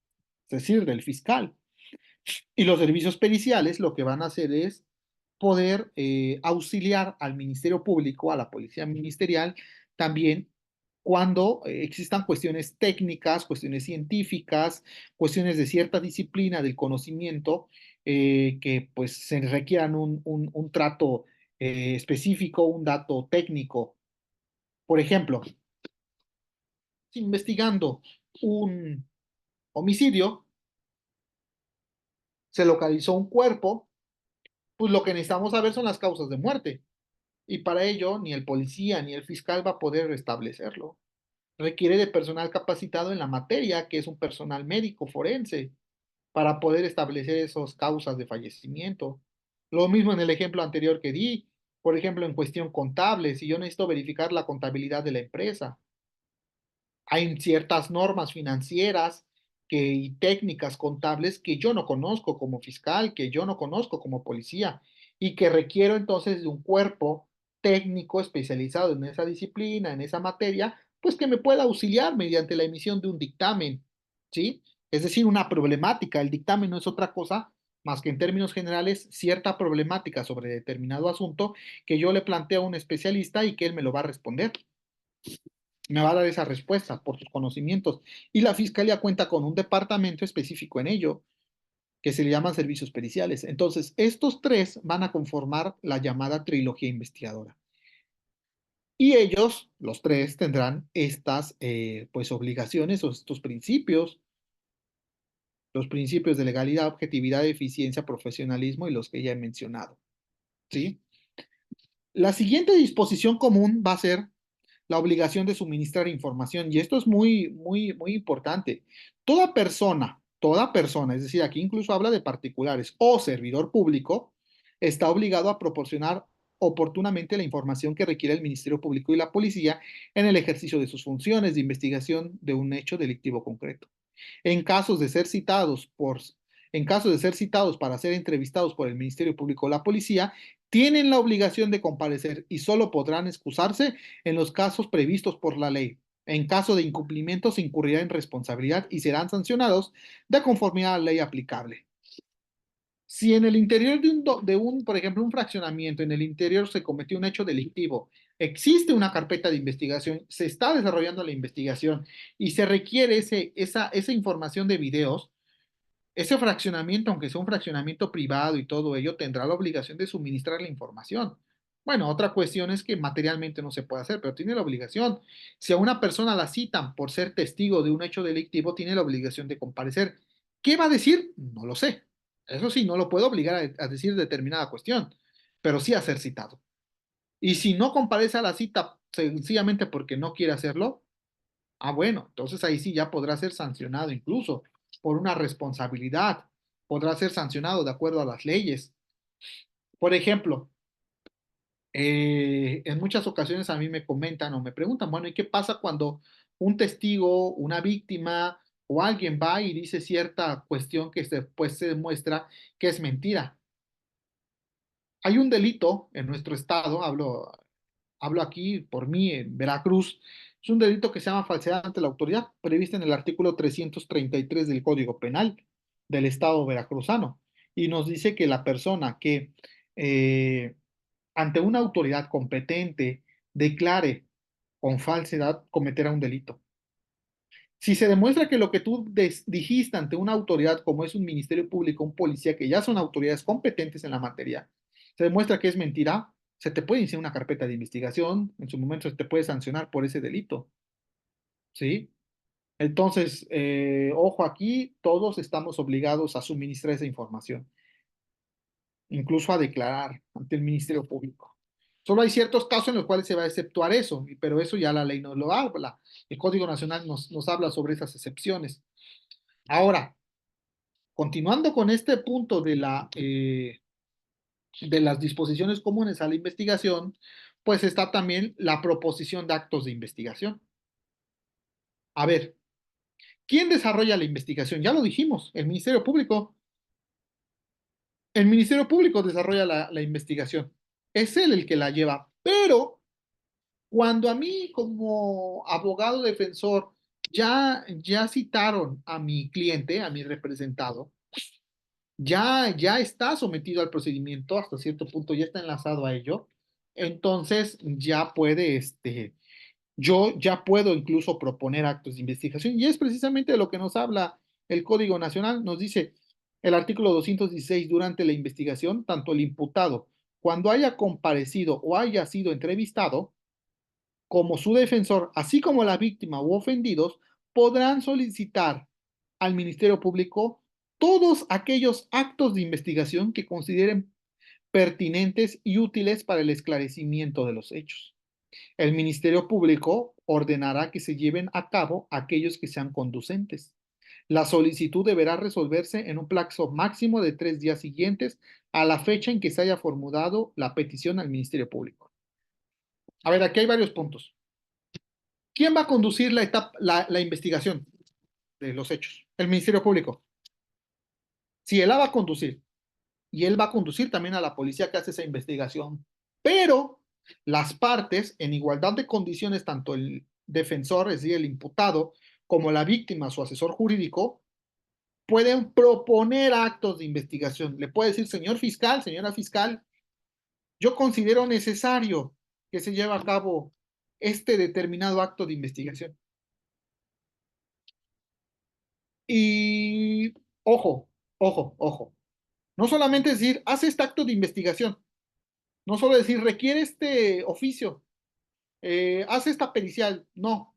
es decir, del fiscal. Y los servicios periciales lo que van a hacer es poder auxiliar al Ministerio Público, a la Policía Ministerial, también cuando existan cuestiones técnicas, cuestiones científicas, cuestiones de cierta disciplina del conocimiento que pues se requieran un trato específico, un dato técnico. Por ejemplo, investigando un homicidio, se localizó un cuerpo, pues lo que necesitamos saber son las causas de muerte. Y para ello, ni el policía ni el fiscal va a poder establecerlo. Requiere de personal capacitado en la materia, que es un personal médico forense, para poder establecer esas causas de fallecimiento. Lo mismo en el ejemplo anterior que di, por ejemplo, en cuestión contable, si yo necesito verificar la contabilidad de la empresa, hay ciertas normas financieras y técnicas contables que yo no conozco como fiscal, que yo no conozco como policía y que requiero entonces de un cuerpo técnico especializado en esa disciplina, en esa materia, pues que me pueda auxiliar mediante la emisión de un dictamen, ¿sí? Es decir, una problemática. El dictamen no es otra cosa más que en términos generales cierta problemática sobre determinado asunto que yo le planteo a un especialista y que él me lo va a responder, me va a dar esa respuesta por sus conocimientos. Y la fiscalía cuenta con un departamento específico en ello, que se le llaman servicios periciales. Entonces, estos tres van a conformar la llamada trilogía investigadora. Y ellos, los tres, tendrán estas pues obligaciones o estos principios, los principios de legalidad, objetividad, eficiencia, profesionalismo y los que ya he mencionado. ¿Sí? La siguiente disposición común va a ser la obligación de suministrar información. Y esto es muy importante. Toda persona, es decir, aquí incluso habla de particulares o servidor público, está obligado a proporcionar oportunamente la información que requiere el Ministerio Público y la policía en el ejercicio de sus funciones de investigación de un hecho delictivo concreto. En casos de ser citados por, en caso de ser citados para ser entrevistados por el Ministerio Público o la policía, tienen la obligación de comparecer y solo podrán excusarse en los casos previstos por la ley. En caso de incumplimiento se incurrirá en responsabilidad y serán sancionados de conformidad a la ley aplicable. Si en el interior por ejemplo, un fraccionamiento, en el interior se cometió un hecho delictivo, existe una carpeta de investigación, se está desarrollando la investigación y se requiere esa información de videos, ese fraccionamiento, aunque sea un fraccionamiento privado y todo ello, tendrá la obligación de suministrar la información. Bueno, otra cuestión es que materialmente no se puede hacer, pero tiene la obligación. Si a una persona la citan por ser testigo de un hecho delictivo, tiene la obligación de comparecer. ¿Qué va a decir? No lo sé. Eso sí, no lo puedo obligar a decir determinada cuestión, pero sí a ser citado. Y si no comparece a la cita sencillamente porque no quiere hacerlo, bueno, entonces ahí sí ya podrá ser sancionado incluso por una responsabilidad, podrá ser sancionado de acuerdo a las leyes. Por ejemplo, en muchas ocasiones a mí me comentan o me preguntan, bueno, ¿y qué pasa cuando un testigo, una víctima o alguien va y dice cierta cuestión que después se demuestra que es mentira. Hay un delito en nuestro estado, hablo aquí por mí, en Veracruz, es un delito que se llama falsedad ante la autoridad, previsto en el artículo 333 del Código Penal del estado veracruzano, y nos dice que la persona que eh, ante una autoridad competente declare con falsedad cometerá un delito. Si se demuestra que lo que tú dijiste ante una autoridad como es un ministerio público, un policía, que ya son autoridades competentes en la materia, se demuestra que es mentira, se te puede iniciar una carpeta de investigación, en su momento se te puede sancionar por ese delito, ¿sí? Entonces, ojo aquí, todos estamos obligados a suministrar esa información, incluso a declarar ante el Ministerio Público. Solo hay ciertos casos en los cuales se va a exceptuar eso, pero eso ya la ley nos lo habla. El Código Nacional nos habla sobre esas excepciones. Ahora, continuando con este punto de las disposiciones comunes a la investigación, pues está también la proposición de actos de investigación. A ver, ¿quién desarrolla la investigación? Ya lo dijimos, el Ministerio Público. El Ministerio Público desarrolla la investigación. Es él el que la lleva. Pero cuando a mí como abogado defensor ya citaron a mi cliente, a mi representado, ya está sometido al procedimiento, hasta cierto punto ya está enlazado a ello, entonces ya puede, yo ya puedo incluso proponer actos de investigación y es precisamente de lo que nos habla el Código Nacional, nos dice el artículo 216, durante la investigación, tanto el imputado, cuando haya comparecido o haya sido entrevistado, como su defensor, así como la víctima u ofendidos, podrán solicitar al Ministerio Público todos aquellos actos de investigación que consideren pertinentes y útiles para el esclarecimiento de los hechos. El Ministerio Público ordenará que se lleven a cabo aquellos que sean conducentes. La solicitud deberá resolverse en un plazo máximo de 3 días siguientes a la fecha en que se haya formulado la petición al Ministerio Público. A ver, aquí hay varios puntos. ¿Quién va a conducir la investigación de los hechos? El Ministerio Público. Si él la va a conducir, y él va a conducir también a la policía que hace esa investigación, pero las partes, en igualdad de condiciones, tanto el defensor, es decir, el imputado, como la víctima, su asesor jurídico, pueden proponer actos de investigación. Le puede decir, señor fiscal, señora fiscal, yo considero necesario que se lleve a cabo este determinado acto de investigación. Y ojo, ojo, ojo. No solamente decir, haz este acto de investigación. No solo decir, requiere este oficio, haz esta pericial. No.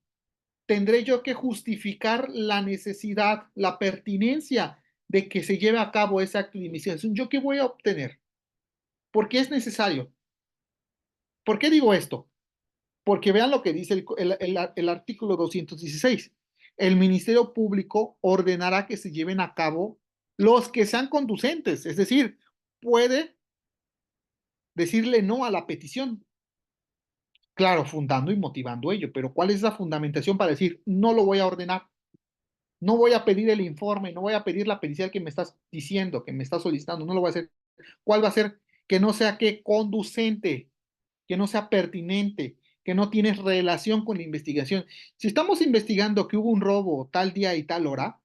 Tendré yo que justificar la necesidad, la pertinencia de que se lleve a cabo ese acto de investigación. ¿Yo qué voy a obtener? ¿Por qué es necesario? ¿Por qué digo esto? Porque vean lo que dice el artículo 216. El Ministerio Público ordenará que se lleven a cabo los que sean conducentes, es decir, puede decirle no a la petición. Claro, fundando y motivando ello, pero ¿cuál es la fundamentación para decir no lo voy a ordenar? No voy a pedir el informe, no voy a pedir la pericial que me estás diciendo, que me estás solicitando, no lo voy a hacer. ¿Cuál va a ser? Que no sea que conducente, que no sea pertinente, que no tiene relación con la investigación. Si estamos investigando que hubo un robo tal día y tal hora,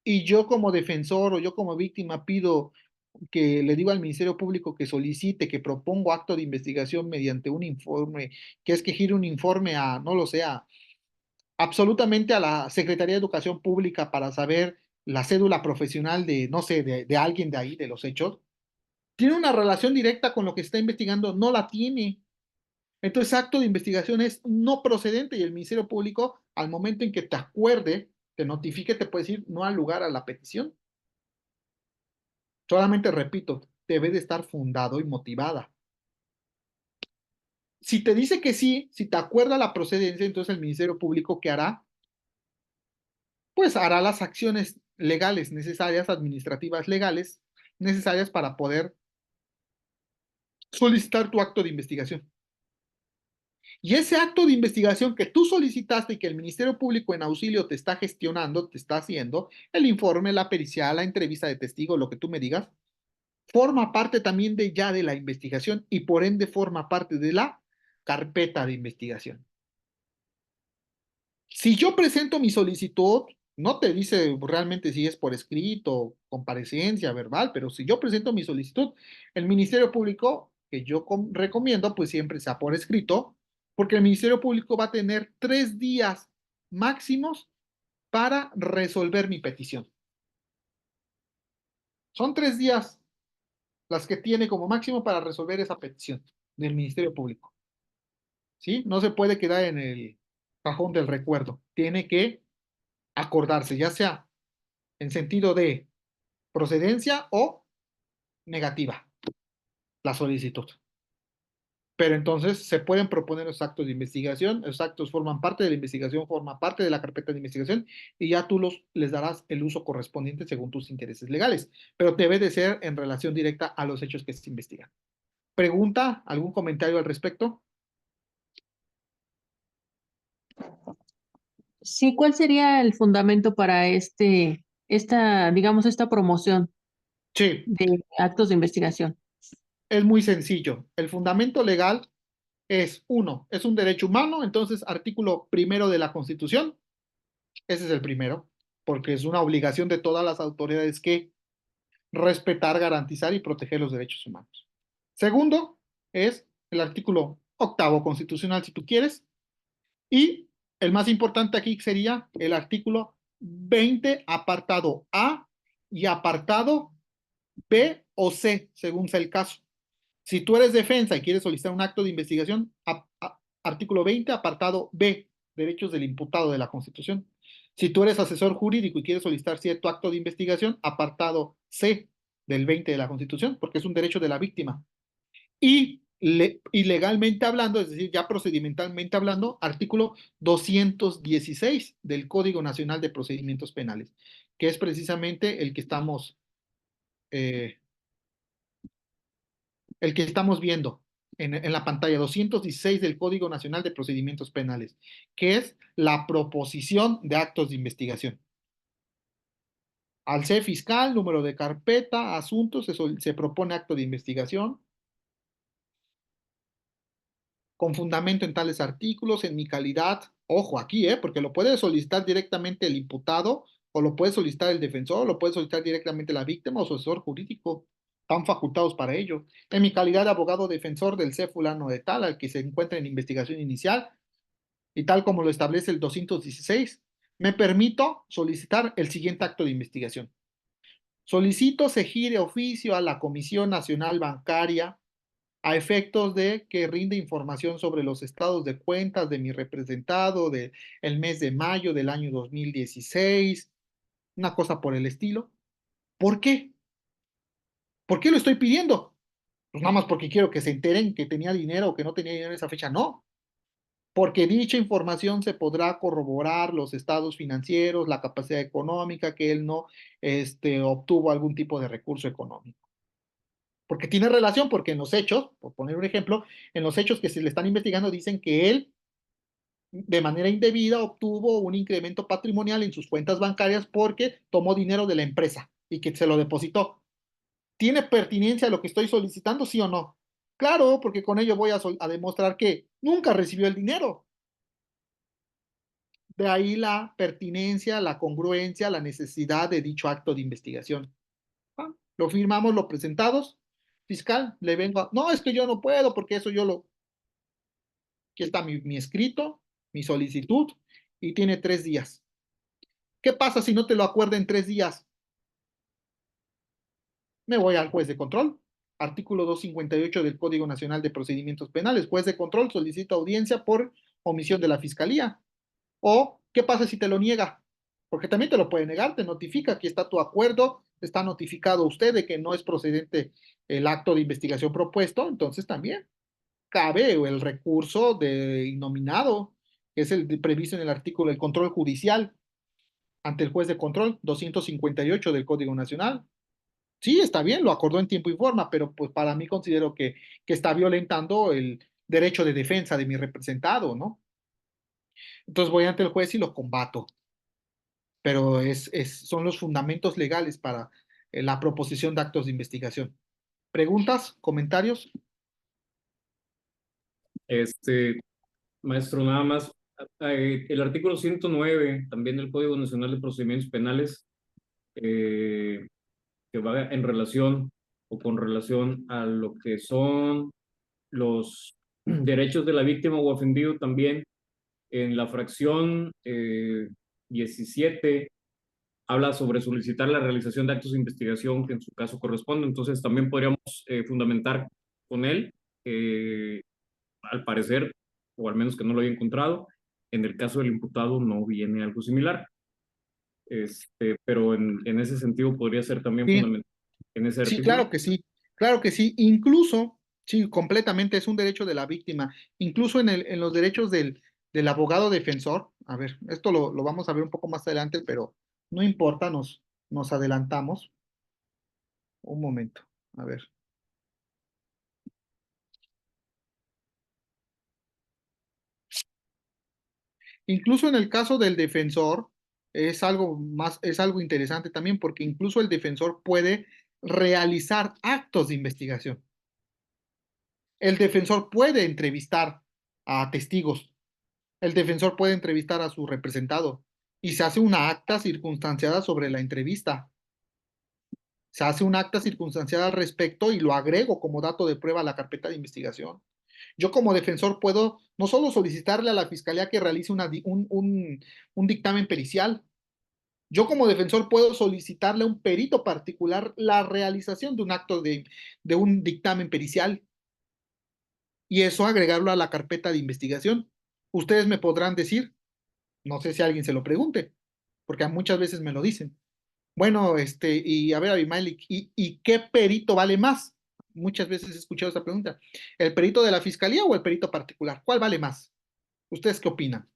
y yo como defensor o yo como víctima pido que le digo al Ministerio Público que solicite, que propongo acto de investigación mediante un informe, que es que gire un informe a, no lo sé, absolutamente a la Secretaría de Educación Pública para saber la cédula profesional de, no sé, de alguien de ahí, de los hechos, ¿tiene una relación directa con lo que está investigando? No la tiene. Entonces, acto de investigación es no procedente y el Ministerio Público, al momento en que te acuerde, te notifique, te puede decir no al lugar a la petición. Solamente repito, debe de estar fundado y motivada. Si te dice que sí, si te acuerda la procedencia, entonces el Ministerio Público, ¿qué hará? Pues hará las acciones legales necesarias, administrativas legales necesarias para poder solicitar tu acto de investigación. Y ese acto de investigación que tú solicitaste y que el Ministerio Público en auxilio te está gestionando, te está haciendo, el informe, la pericial, la entrevista de testigos, lo que tú me digas, forma parte también de ya de la investigación y por ende forma parte de la carpeta de investigación. Si yo presento mi solicitud, no te dice realmente si es por escrito, comparecencia, verbal, pero si yo presento mi solicitud, el Ministerio Público, que yo recomiendo, pues siempre sea por escrito, porque el Ministerio Público va a tener 3 días máximos para resolver mi petición. Son 3 días las que tiene como máximo para resolver esa petición del Ministerio Público. ¿Sí? No se puede quedar en el cajón del recuerdo. Tiene que acordarse, ya sea en sentido de procedencia o negativa la solicitud. Pero entonces se pueden proponer los actos de investigación, los actos forman parte de la investigación, forman parte de la carpeta de investigación y ya tú les darás el uso correspondiente según tus intereses legales, pero debe de ser en relación directa a los hechos que se investigan. ¿Pregunta? ¿Algún comentario al respecto? Sí, ¿cuál sería el fundamento para digamos, esta promoción Sí, de actos de investigación? es muy sencillo. El fundamento legal es, uno, es un derecho humano, entonces artículo 1 de la Constitución, ese es el primero, porque es una obligación de todas las autoridades que respetar, garantizar y proteger los derechos humanos. Segundo, es el artículo 8 constitucional, si tú quieres, y el más importante aquí sería el artículo 20, apartado A y apartado B o C, según sea el caso. Si tú eres defensa y quieres solicitar un acto de investigación, artículo 20, apartado B, derechos del imputado de la Constitución. Si tú eres asesor jurídico y quieres solicitar cierto acto de investigación, apartado C del 20 de la Constitución, porque es un derecho de la víctima. Y legalmente hablando, es decir, ya procedimentalmente hablando, artículo 216 del Código Nacional de Procedimientos Penales, que es precisamente eh, el que estamos viendo en la pantalla, 216 del Código Nacional de Procedimientos Penales, que es la proposición de actos de investigación. Al ser fiscal, número de carpeta, asuntos, se propone acto de investigación con fundamento en tales artículos, en mi calidad, ojo aquí, porque lo puede solicitar directamente el imputado, o lo puede solicitar el defensor, o lo puede solicitar directamente la víctima o su asesor jurídico. Están facultados para ello. En mi calidad de abogado defensor del C fulano de tal, al que se encuentra en investigación inicial, y tal como lo establece el 216, me permito solicitar el siguiente acto de investigación. Solicito se gire oficio a la Comisión Nacional Bancaria a efectos de que rinde información sobre los estados de cuentas de mi representado del mes de mayo del año 2016, una cosa por el estilo. ¿Por qué? ¿Por qué lo estoy pidiendo? Pues nada más porque quiero que se enteren que tenía dinero o que no tenía dinero en esa fecha, no. Porque dicha información se podrá corroborar los estados financieros, la capacidad económica, que él no obtuvo algún tipo de recurso económico. Porque tiene relación, porque en los hechos, por poner un ejemplo, en los hechos que se le están investigando dicen que él de manera indebida obtuvo un incremento patrimonial en sus cuentas bancarias porque tomó dinero de la empresa y que se lo depositó. ¿Tiene pertinencia lo que estoy solicitando, sí o no? Claro, porque con ello voy a demostrar que nunca recibió el dinero. De ahí la pertinencia, la congruencia, la necesidad de dicho acto de investigación. Lo firmamos, lo presentamos, fiscal, le vengo no, es que yo no puedo porque eso aquí está mi escrito, mi solicitud y tiene 3 días. ¿Qué pasa si no te lo acuerda en 3 días? Me voy al juez de control, artículo 258 del Código Nacional de Procedimientos Penales. Juez de control solicita audiencia por omisión de la fiscalía. ¿O qué pasa si te lo niega? Porque también te lo puede negar, te notifica, aquí está tu acuerdo, está notificado usted de que no es procedente el acto de investigación propuesto, entonces también cabe el recurso de innominado, que es el previsto en el artículo del control judicial ante el juez de control 258 del Código Nacional. Sí, está bien, lo acordó en tiempo y forma, pero pues para mí considero que está violentando derecho de defensa de mi representado, ¿no? Entonces voy ante el juez y lo combato, pero son los fundamentos legales para la proposición de actos de investigación. ¿Preguntas? ¿Comentarios? Maestro, nada más, el artículo 109 también del Código Nacional de Procedimientos Penales, eh, que va en relación o con relación a lo que son los derechos de la víctima o ofendido, también en la fracción 17 habla sobre solicitar la realización de actos de investigación que en su caso corresponde. Entonces también podríamos fundamentar con él, al parecer, o al menos que no lo había encontrado, en el caso del imputado no viene algo similar. Pero en ese sentido podría ser también Sí, fundamental en ese sí, artículo. claro que sí, claro que sí. Incluso, sí, completamente es un derecho de la víctima. Incluso en los derechos del abogado defensor. A ver, esto lo vamos a ver un poco más adelante, pero no importa, nos adelantamos. Un momento, a ver. Incluso en el caso del defensor es algo interesante también, porque incluso el defensor puede realizar actos de investigación. El defensor puede entrevistar a testigos, el defensor puede entrevistar a su representado y se hace una acta circunstanciada sobre la entrevista. Se hace un acta circunstanciada al respecto y lo agrego como dato de prueba a la carpeta de investigación. Yo como defensor puedo no solo solicitarle a la fiscalía que realice un dictamen pericial, yo como defensor puedo solicitarle a un perito particular la realización de un acto de un dictamen pericial y eso agregarlo a la carpeta de investigación. Ustedes me podrán decir, no sé si alguien se lo pregunte, porque muchas veces me lo dicen. Bueno, y a ver, Abimael, ¿y qué perito vale más? Muchas veces he escuchado esta pregunta. ¿El perito de la fiscalía o el perito particular? ¿Cuál vale más? ¿Ustedes qué opinan?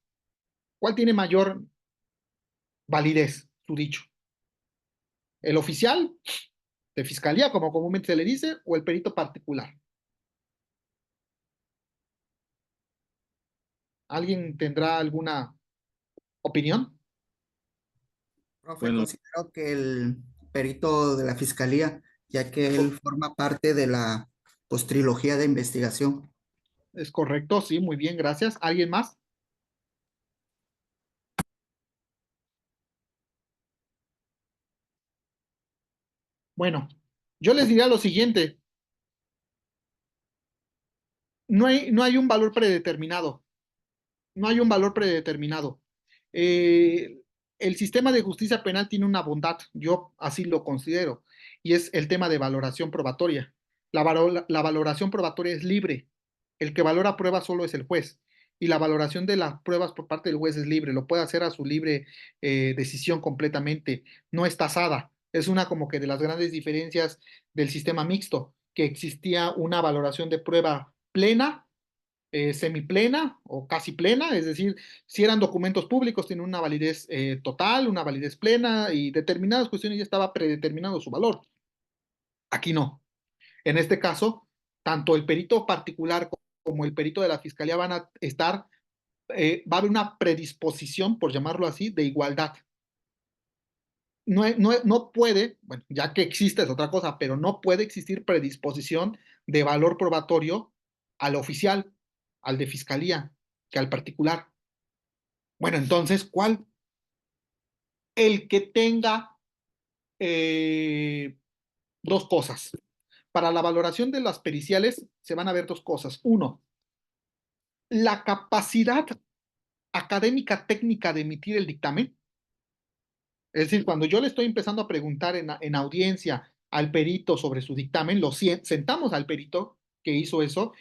¿Cuál tiene mayor validez, su dicho? ¿El oficial de fiscalía, como comúnmente se le dice, o el perito particular? ¿Alguien tendrá alguna opinión? Profe, Bueno, considero que el perito de la fiscalía, ya que él forma parte de la trilogía de investigación. Es correcto, sí, muy bien, gracias. ¿Alguien más? Bueno, yo les diría lo siguiente, no hay un valor predeterminado, no hay un valor predeterminado. Eh, el sistema de justicia penal tiene una bondad, yo así lo considero, y es el tema de valoración probatoria. La valoración probatoria es libre, el que valora pruebas solo es el juez, y la valoración de las pruebas por parte del juez es libre, lo puede hacer a su libre decisión completamente, no es tasada. Es una como que de las grandes diferencias del sistema mixto, que existía una valoración de prueba plena, semiplena o casi plena, es decir, si eran documentos públicos, tienen una validez total, una validez plena y determinadas cuestiones ya estaba predeterminado su valor. Aquí no. En este caso, tanto el perito particular como el perito de la fiscalía van a estar, va a haber una predisposición, por llamarlo así, de igualdad. No puede, bueno, ya que existe es otra cosa, pero no puede existir predisposición de valor probatorio al oficial, al de fiscalía, que al particular. Bueno, entonces, ¿cuál? El que tenga dos cosas. Para la valoración de las periciales se van a ver dos cosas. Uno, la capacidad académica técnica de emitir el dictamen. Es decir, cuando yo le estoy empezando a preguntar en audiencia al perito sobre su dictamen, sentamos al perito que hizo eso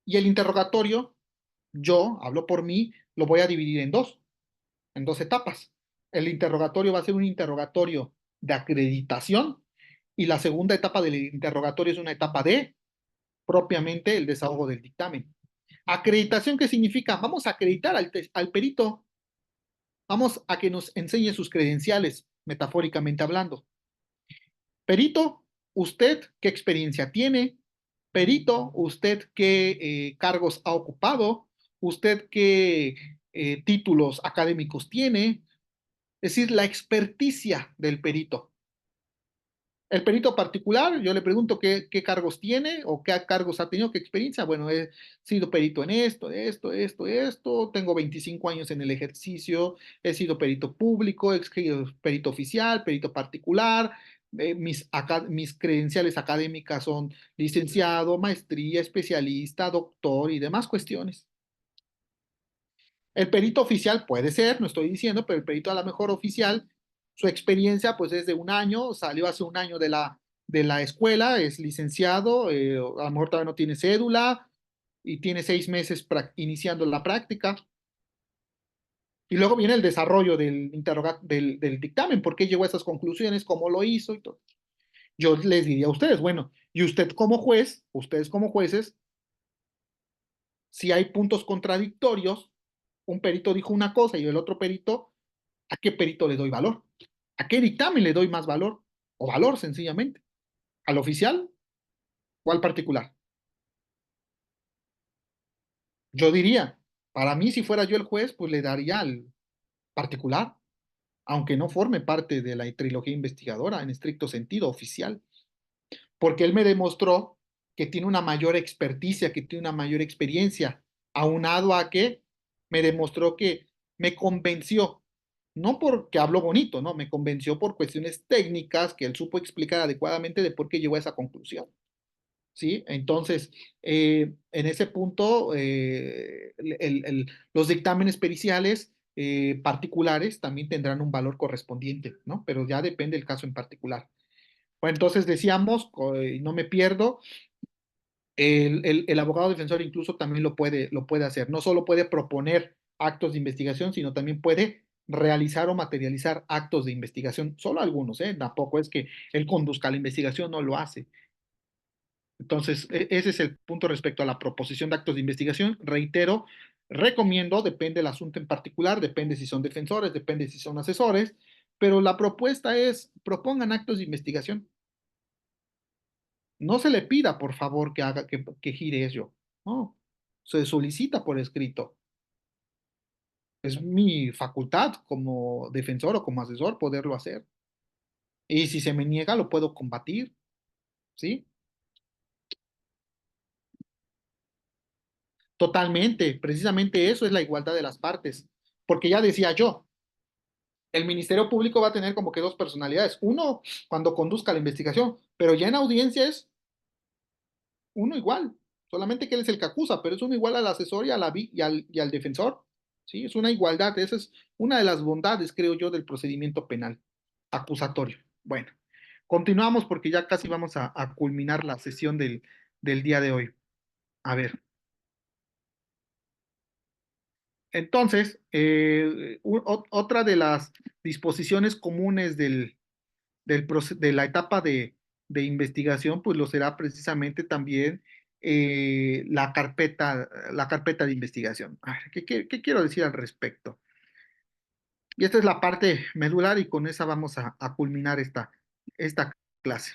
y el interrogatorio, yo hablo por mí, lo voy a dividir en dos etapas. El interrogatorio va a ser un interrogatorio de acreditación y la segunda etapa del interrogatorio es una etapa de propiamente el desahogo del dictamen. Acreditación, ¿qué significa? Vamos a acreditar al perito, vamos a que nos enseñe sus credenciales, metafóricamente hablando. Perito, ¿usted qué experiencia tiene? Perito, ¿usted qué cargos ha ocupado? ¿Usted qué títulos académicos tiene? Es decir, la experticia del perito. El perito particular, yo le pregunto qué cargos tiene o qué cargos ha tenido, qué experiencia. Bueno, he sido perito en esto, tengo 25 años en el ejercicio, he sido perito público, he sido perito oficial, perito particular, mis credenciales académicas son licenciado, maestría, especialista, doctor y demás cuestiones. El perito oficial puede ser, no estoy diciendo, pero el perito a lo mejor oficial, su experiencia pues es de un año, salió hace un año de la escuela, es licenciado, a lo mejor todavía no tiene cédula y tiene 6 meses iniciando la práctica. Y luego viene el desarrollo del dictamen, por qué llegó a esas conclusiones, cómo lo hizo y todo. Yo les diría a ustedes, bueno, y usted como juez, ustedes como jueces, si hay puntos contradictorios, un perito dijo una cosa y el otro perito, ¿a qué perito le doy valor? ¿A qué dictamen le doy más valor? O valor, sencillamente. ¿Al oficial o al particular? Yo diría, para mí, si fuera yo el juez, pues le daría al particular, aunque no forme parte de la trilogía investigadora en estricto sentido oficial, porque él me demostró que tiene una mayor experticia, que tiene una mayor experiencia, aunado a que me demostró que me convenció, no porque habló bonito, no, me convenció por cuestiones técnicas que él supo explicar adecuadamente de por qué llegó a esa conclusión. ¿Sí? Entonces, en ese punto, los dictámenes periciales particulares también tendrán un valor correspondiente, ¿no? Pero ya depende del caso en particular. Bueno, entonces decíamos, no me pierdo, el abogado defensor incluso también lo puede hacer. No solo puede proponer actos de investigación, sino también puede realizar o materializar actos de investigación. Solo algunos, ¿eh? Tampoco es que él conduzca la investigación, no lo hace. Entonces, ese es el punto respecto a la proposición de actos de investigación. Reitero, recomiendo, depende del asunto en particular, depende si son defensores, depende si son asesores, pero la propuesta es, propongan actos de investigación. No se le pida, por favor, que haga que gire eso. No, se solicita por escrito. Es mi facultad como defensor o como asesor poderlo hacer. Y si se me niega, lo puedo combatir, ¿sí? Totalmente, precisamente eso es la igualdad de las partes. Porque ya decía yo, el Ministerio Público va a tener como que dos personalidades. Uno, cuando conduzca la investigación, pero ya en audiencia es uno igual. Solamente que él es el que acusa, pero es uno igual al asesor y al defensor. ¿Sí? Es una igualdad. Esa es una de las bondades, creo yo, del procedimiento penal acusatorio. Bueno, continuamos porque ya casi vamos a culminar la sesión del día de hoy. A ver. Entonces, otra de las disposiciones comunes de la etapa de investigación, pues lo será precisamente también la carpeta de investigación. A ver, ¿qué quiero decir al respecto? Y esta es la parte medular y con esa vamos a culminar esta clase.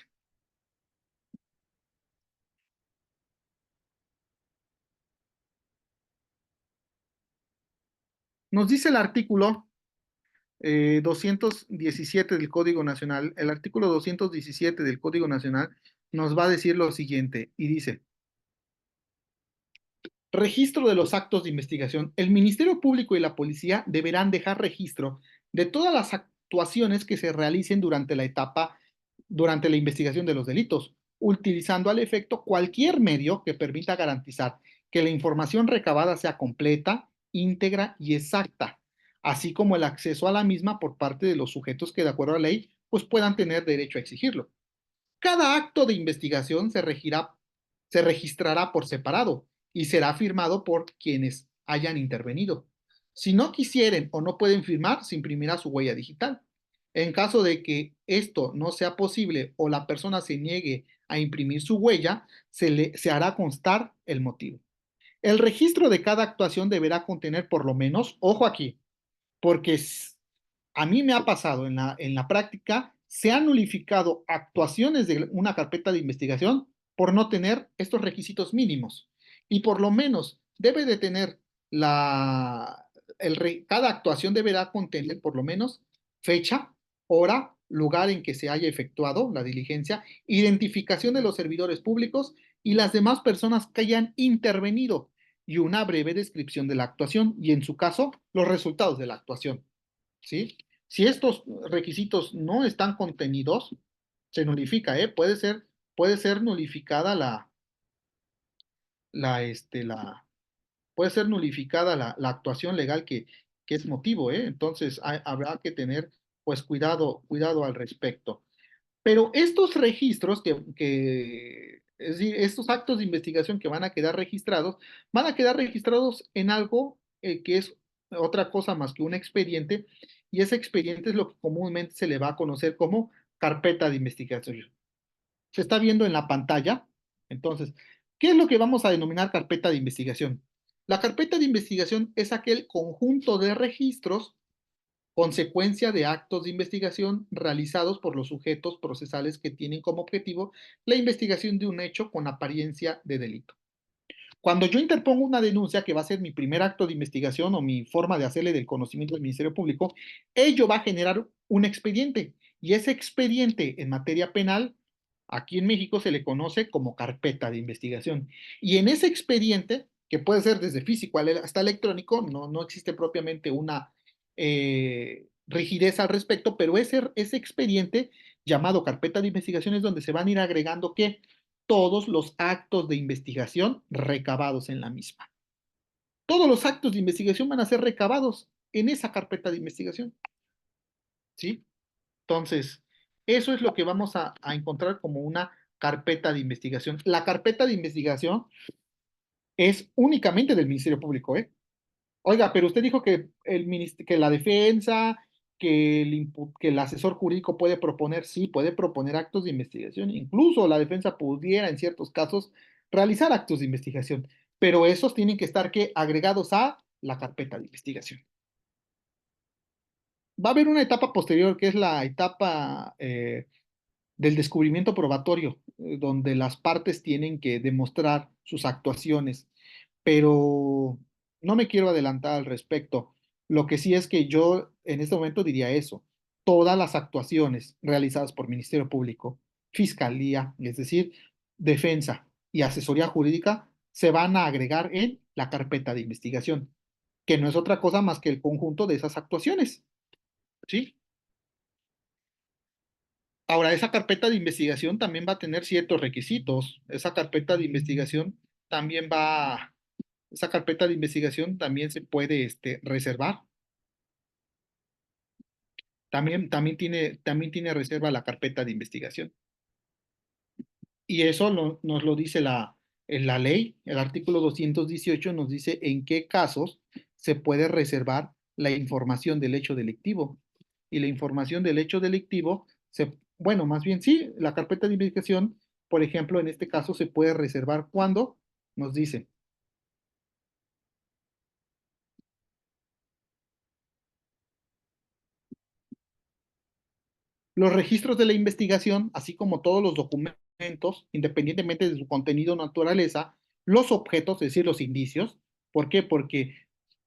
Nos dice el artículo 217 del Código Nacional, el artículo 217 del Código Nacional nos va a decir lo siguiente y dice, registro de los actos de investigación. El Ministerio Público y la Policía deberán dejar registro de todas las actuaciones que se realicen durante la investigación de los delitos, utilizando al efecto cualquier medio que permita garantizar que la información recabada sea completa, íntegra y exacta, así como el acceso a la misma por parte de los sujetos que de acuerdo a la ley pues puedan tener derecho a exigirlo. Cada acto de investigación se registrará por separado y será firmado por quienes hayan intervenido. Si no quisieren o no pueden firmar, se imprimirá su huella digital. En caso de que esto no sea posible o la persona se niegue a imprimir su huella, se hará constar el motivo. El registro de cada actuación deberá contener por lo menos, ojo aquí, porque a mí me ha pasado en la práctica, se han nulificado actuaciones de una carpeta de investigación por no tener estos requisitos mínimos. Y por lo menos debe de tener cada actuación deberá contener por lo menos fecha, hora, lugar en que se haya efectuado la diligencia, identificación de los servidores públicos y las demás personas que hayan intervenido y una breve descripción de la actuación y, en su caso, los resultados de la actuación. ¿Sí? Si estos requisitos no están contenidos, se nulifica, ¿eh? Puede ser nulificada puede ser nulificada la actuación legal que es motivo, ¿eh? Entonces habrá que tener, pues, cuidado al respecto. Pero estos registros es decir, estos actos de investigación que van a quedar registrados en algo que es otra cosa más que un expediente, y ese expediente es lo que comúnmente se le va a conocer como carpeta de investigación. Se está viendo en la pantalla. Entonces, ¿qué es lo que vamos a denominar carpeta de investigación? La carpeta de investigación es aquel conjunto de registros consecuencia de actos de investigación realizados por los sujetos procesales que tienen como objetivo la investigación de un hecho con apariencia de delito. Cuando yo interpongo una denuncia, que va a ser mi primer acto de investigación o mi forma de hacerle del conocimiento del Ministerio Público, ello va a generar un expediente, y ese expediente en materia penal, aquí en México se le conoce como carpeta de investigación. Y en ese expediente, que puede ser desde físico hasta electrónico, no existe propiamente una rigidez al respecto, pero ese expediente llamado carpeta de investigación es donde se van a ir agregando que todos los actos de investigación recabados en la misma. Todos los actos de investigación van a ser recabados en esa carpeta de investigación. ¿Sí? Entonces, eso es lo que vamos a encontrar como una carpeta de investigación. La carpeta de investigación es únicamente del Ministerio Público, ¿eh? Oiga, pero usted dijo que que la defensa, que el asesor jurídico puede proponer, sí, puede proponer actos de investigación. Incluso la defensa pudiera, en ciertos casos, realizar actos de investigación, pero esos tienen que estar agregados a la carpeta de investigación. Va a haber una etapa posterior, que es la etapa del descubrimiento probatorio, donde las partes tienen que demostrar sus actuaciones, pero no me quiero adelantar al respecto. Lo que sí es que yo en este momento diría eso: todas las actuaciones realizadas por Ministerio Público, Fiscalía, es decir, Defensa y Asesoría Jurídica, se van a agregar en la carpeta de investigación, que no es otra cosa más que el conjunto de esas actuaciones, ¿sí? Ahora, esa carpeta de investigación también va a tener ciertos requisitos. Esa carpeta de investigación también se puede reservar. También tiene reserva la carpeta de investigación. Y eso nos lo dice en la ley. El artículo 218 nos dice en qué casos se puede reservar la información del hecho delictivo. Y la información del hecho delictivo, bueno, más bien sí, la carpeta de investigación, por ejemplo, en este caso se puede reservar cuando nos dice: los registros de la investigación, así como todos los documentos, independientemente de su contenido o naturaleza, los objetos, es decir, los indicios. ¿Por qué? Porque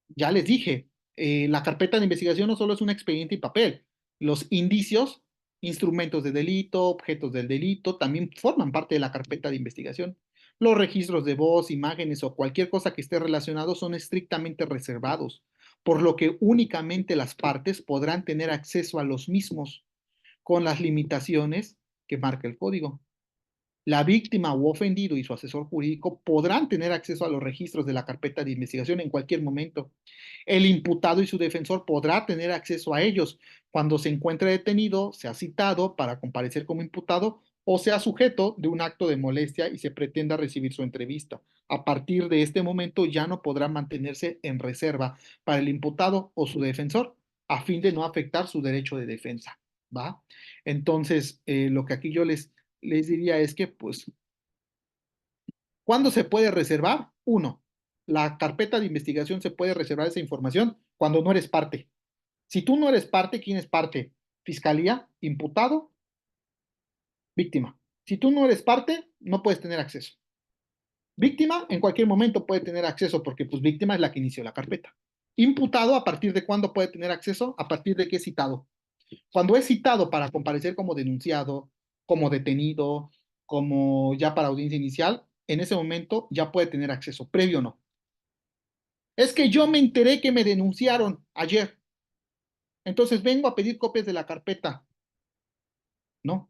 ya les dije, la carpeta de investigación no solo es un expediente y papel. Los indicios, instrumentos de delito, objetos del delito, también forman parte de la carpeta de investigación. Los registros de voz, imágenes o cualquier cosa que esté relacionado son estrictamente reservados, por lo que únicamente las partes podrán tener acceso a los mismos, con las limitaciones que marca el código. La víctima u ofendido y su asesor jurídico podrán tener acceso a los registros de la carpeta de investigación en cualquier momento. El imputado y su defensor podrá tener acceso a ellos cuando se encuentre detenido, sea citado para comparecer como imputado o sea sujeto de un acto de molestia y se pretenda recibir su entrevista. A partir de este momento ya no podrá mantenerse en reserva para el imputado o su defensor, a fin de no afectar su derecho de defensa, ¿va? Entonces, lo que aquí yo les diría es que, pues, ¿cuándo se puede reservar? Uno, la carpeta de investigación se puede reservar esa información cuando no eres parte. Si tú no eres parte, ¿quién es parte? Fiscalía, imputado, víctima. Si tú no eres parte, no puedes tener acceso. Víctima, en cualquier momento puede tener acceso porque pues víctima es la que inició la carpeta. Imputado, ¿a partir de cuándo puede tener acceso? A partir de que es citado. Cuando es citado para comparecer como denunciado, como detenido, como ya para audiencia inicial, en ese momento ya puede tener acceso, previo no. Es que yo me enteré que me denunciaron ayer, entonces vengo a pedir copias de la carpeta. No,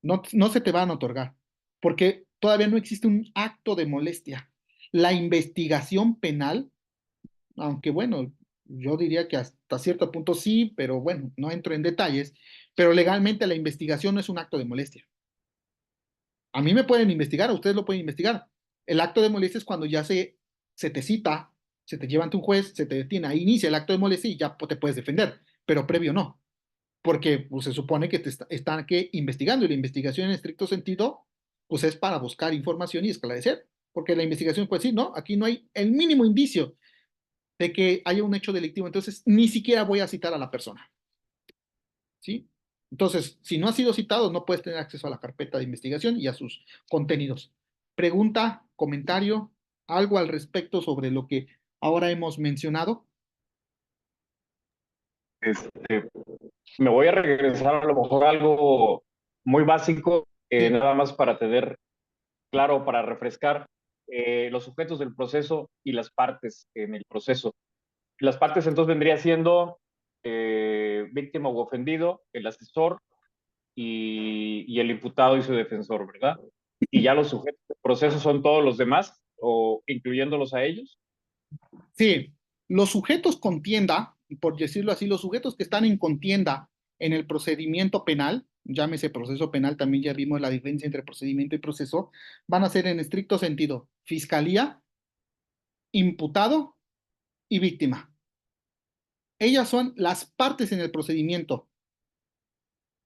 no se te van a otorgar, porque todavía no existe un acto de molestia. La investigación penal, aunque bueno, yo diría que hasta cierto punto sí, pero bueno, no entro en detalles, pero legalmente la investigación no es un acto de molestia. A mí me pueden investigar, a ustedes lo pueden investigar. El acto de molestia es cuando ya se te cita, se te lleva ante un juez, se te detiene, ahí inicia el acto de molestia y ya te puedes defender, pero previo no, porque pues, se supone que están que investigando y la investigación en estricto sentido pues es para buscar información y esclarecer, porque la investigación puede decir, no, aquí no hay el mínimo indicio de que haya un hecho delictivo, entonces ni siquiera voy a citar a la persona, ¿sí? Entonces, si no has sido citado, no puedes tener acceso a la carpeta de investigación y a sus contenidos. Pregunta, comentario, algo al respecto sobre lo que ahora hemos mencionado. Este, Me voy a regresar a lo mejor a algo muy básico, Sí, nada más para tener claro, para refrescar los sujetos del proceso y las partes en el proceso. Las partes entonces vendría siendo víctima u ofendido, el asesor y el imputado y su defensor, ¿verdad? Y ya los sujetos del proceso son todos los demás, o incluyéndolos a ellos. sí, los sujetos contienda, por decirlo así, los sujetos que están en contienda en el procedimiento penal, llámese proceso penal, también ya vimos la diferencia entre procedimiento y proceso, van a ser en estricto sentido fiscalía, imputado y víctima. Ellas son las partes en el procedimiento.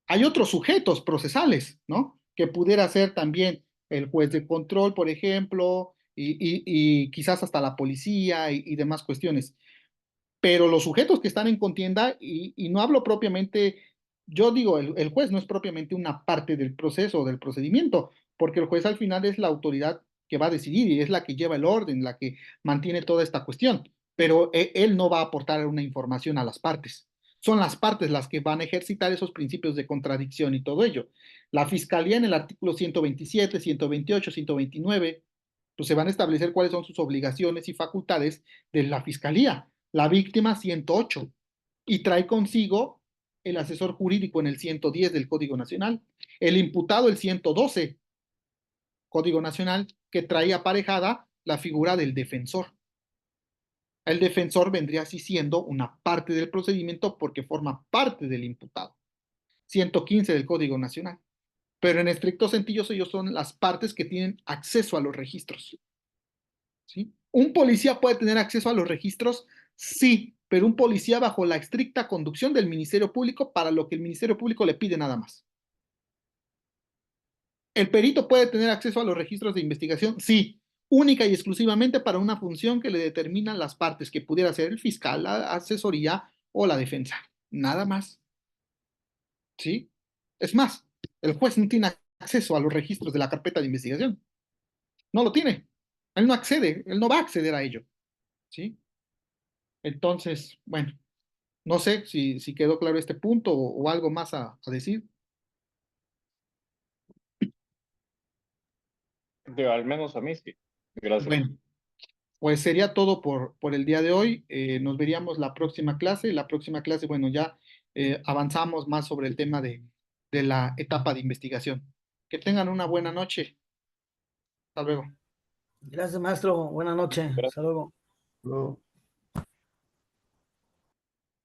Hay otros sujetos procesales, ¿no? Que pudiera ser también el juez de control, por ejemplo, y quizás hasta la policía y demás cuestiones. Pero los sujetos que están en contienda, y no hablo propiamente, yo digo, el juez no es propiamente una parte del proceso o del procedimiento, porque el juez al final es la autoridad que va a decidir y es la que lleva el orden, la que mantiene toda esta cuestión, pero él no va a aportar una información a las partes. Son las partes las que van a ejercitar esos principios de contradicción y todo ello. La fiscalía en el artículo 127, 128, 129, pues se van a establecer cuáles son sus obligaciones y facultades de la fiscalía. La víctima 108 y trae consigo el asesor jurídico en el 110 del Código Nacional, el imputado el 112 Código Nacional, que trae aparejada la figura del defensor. El defensor vendría así siendo una parte del procedimiento porque forma parte del imputado. 115 del Código Nacional. Pero en estricto sentido ellos son las partes que tienen acceso a los registros. ¿Sí? ¿Un policía puede tener acceso a los registros? Sí, pero un policía bajo la estricta conducción del Ministerio Público para lo que el Ministerio Público le pide nada más. ¿El perito puede tener acceso a los registros de investigación? Sí, única y exclusivamente para una función que le determinan las partes, que pudiera ser el fiscal, la asesoría o la defensa. Nada más. ¿Sí? Es más, el juez no tiene acceso a los registros de la carpeta de investigación. No lo tiene. Él no accede, él no va a acceder a ello. ¿Sí? Entonces, bueno, no sé si quedó claro este punto o algo más a decir. Al menos a mí sí. Gracias. Bueno, pues sería todo por el día de hoy. Nos veríamos la próxima clase. La próxima clase, bueno, ya avanzamos más sobre el tema de la etapa de investigación. Que tengan una buena noche. Hasta luego. Gracias, maestro. Buenas noches. Gracias. Hasta luego. Luego.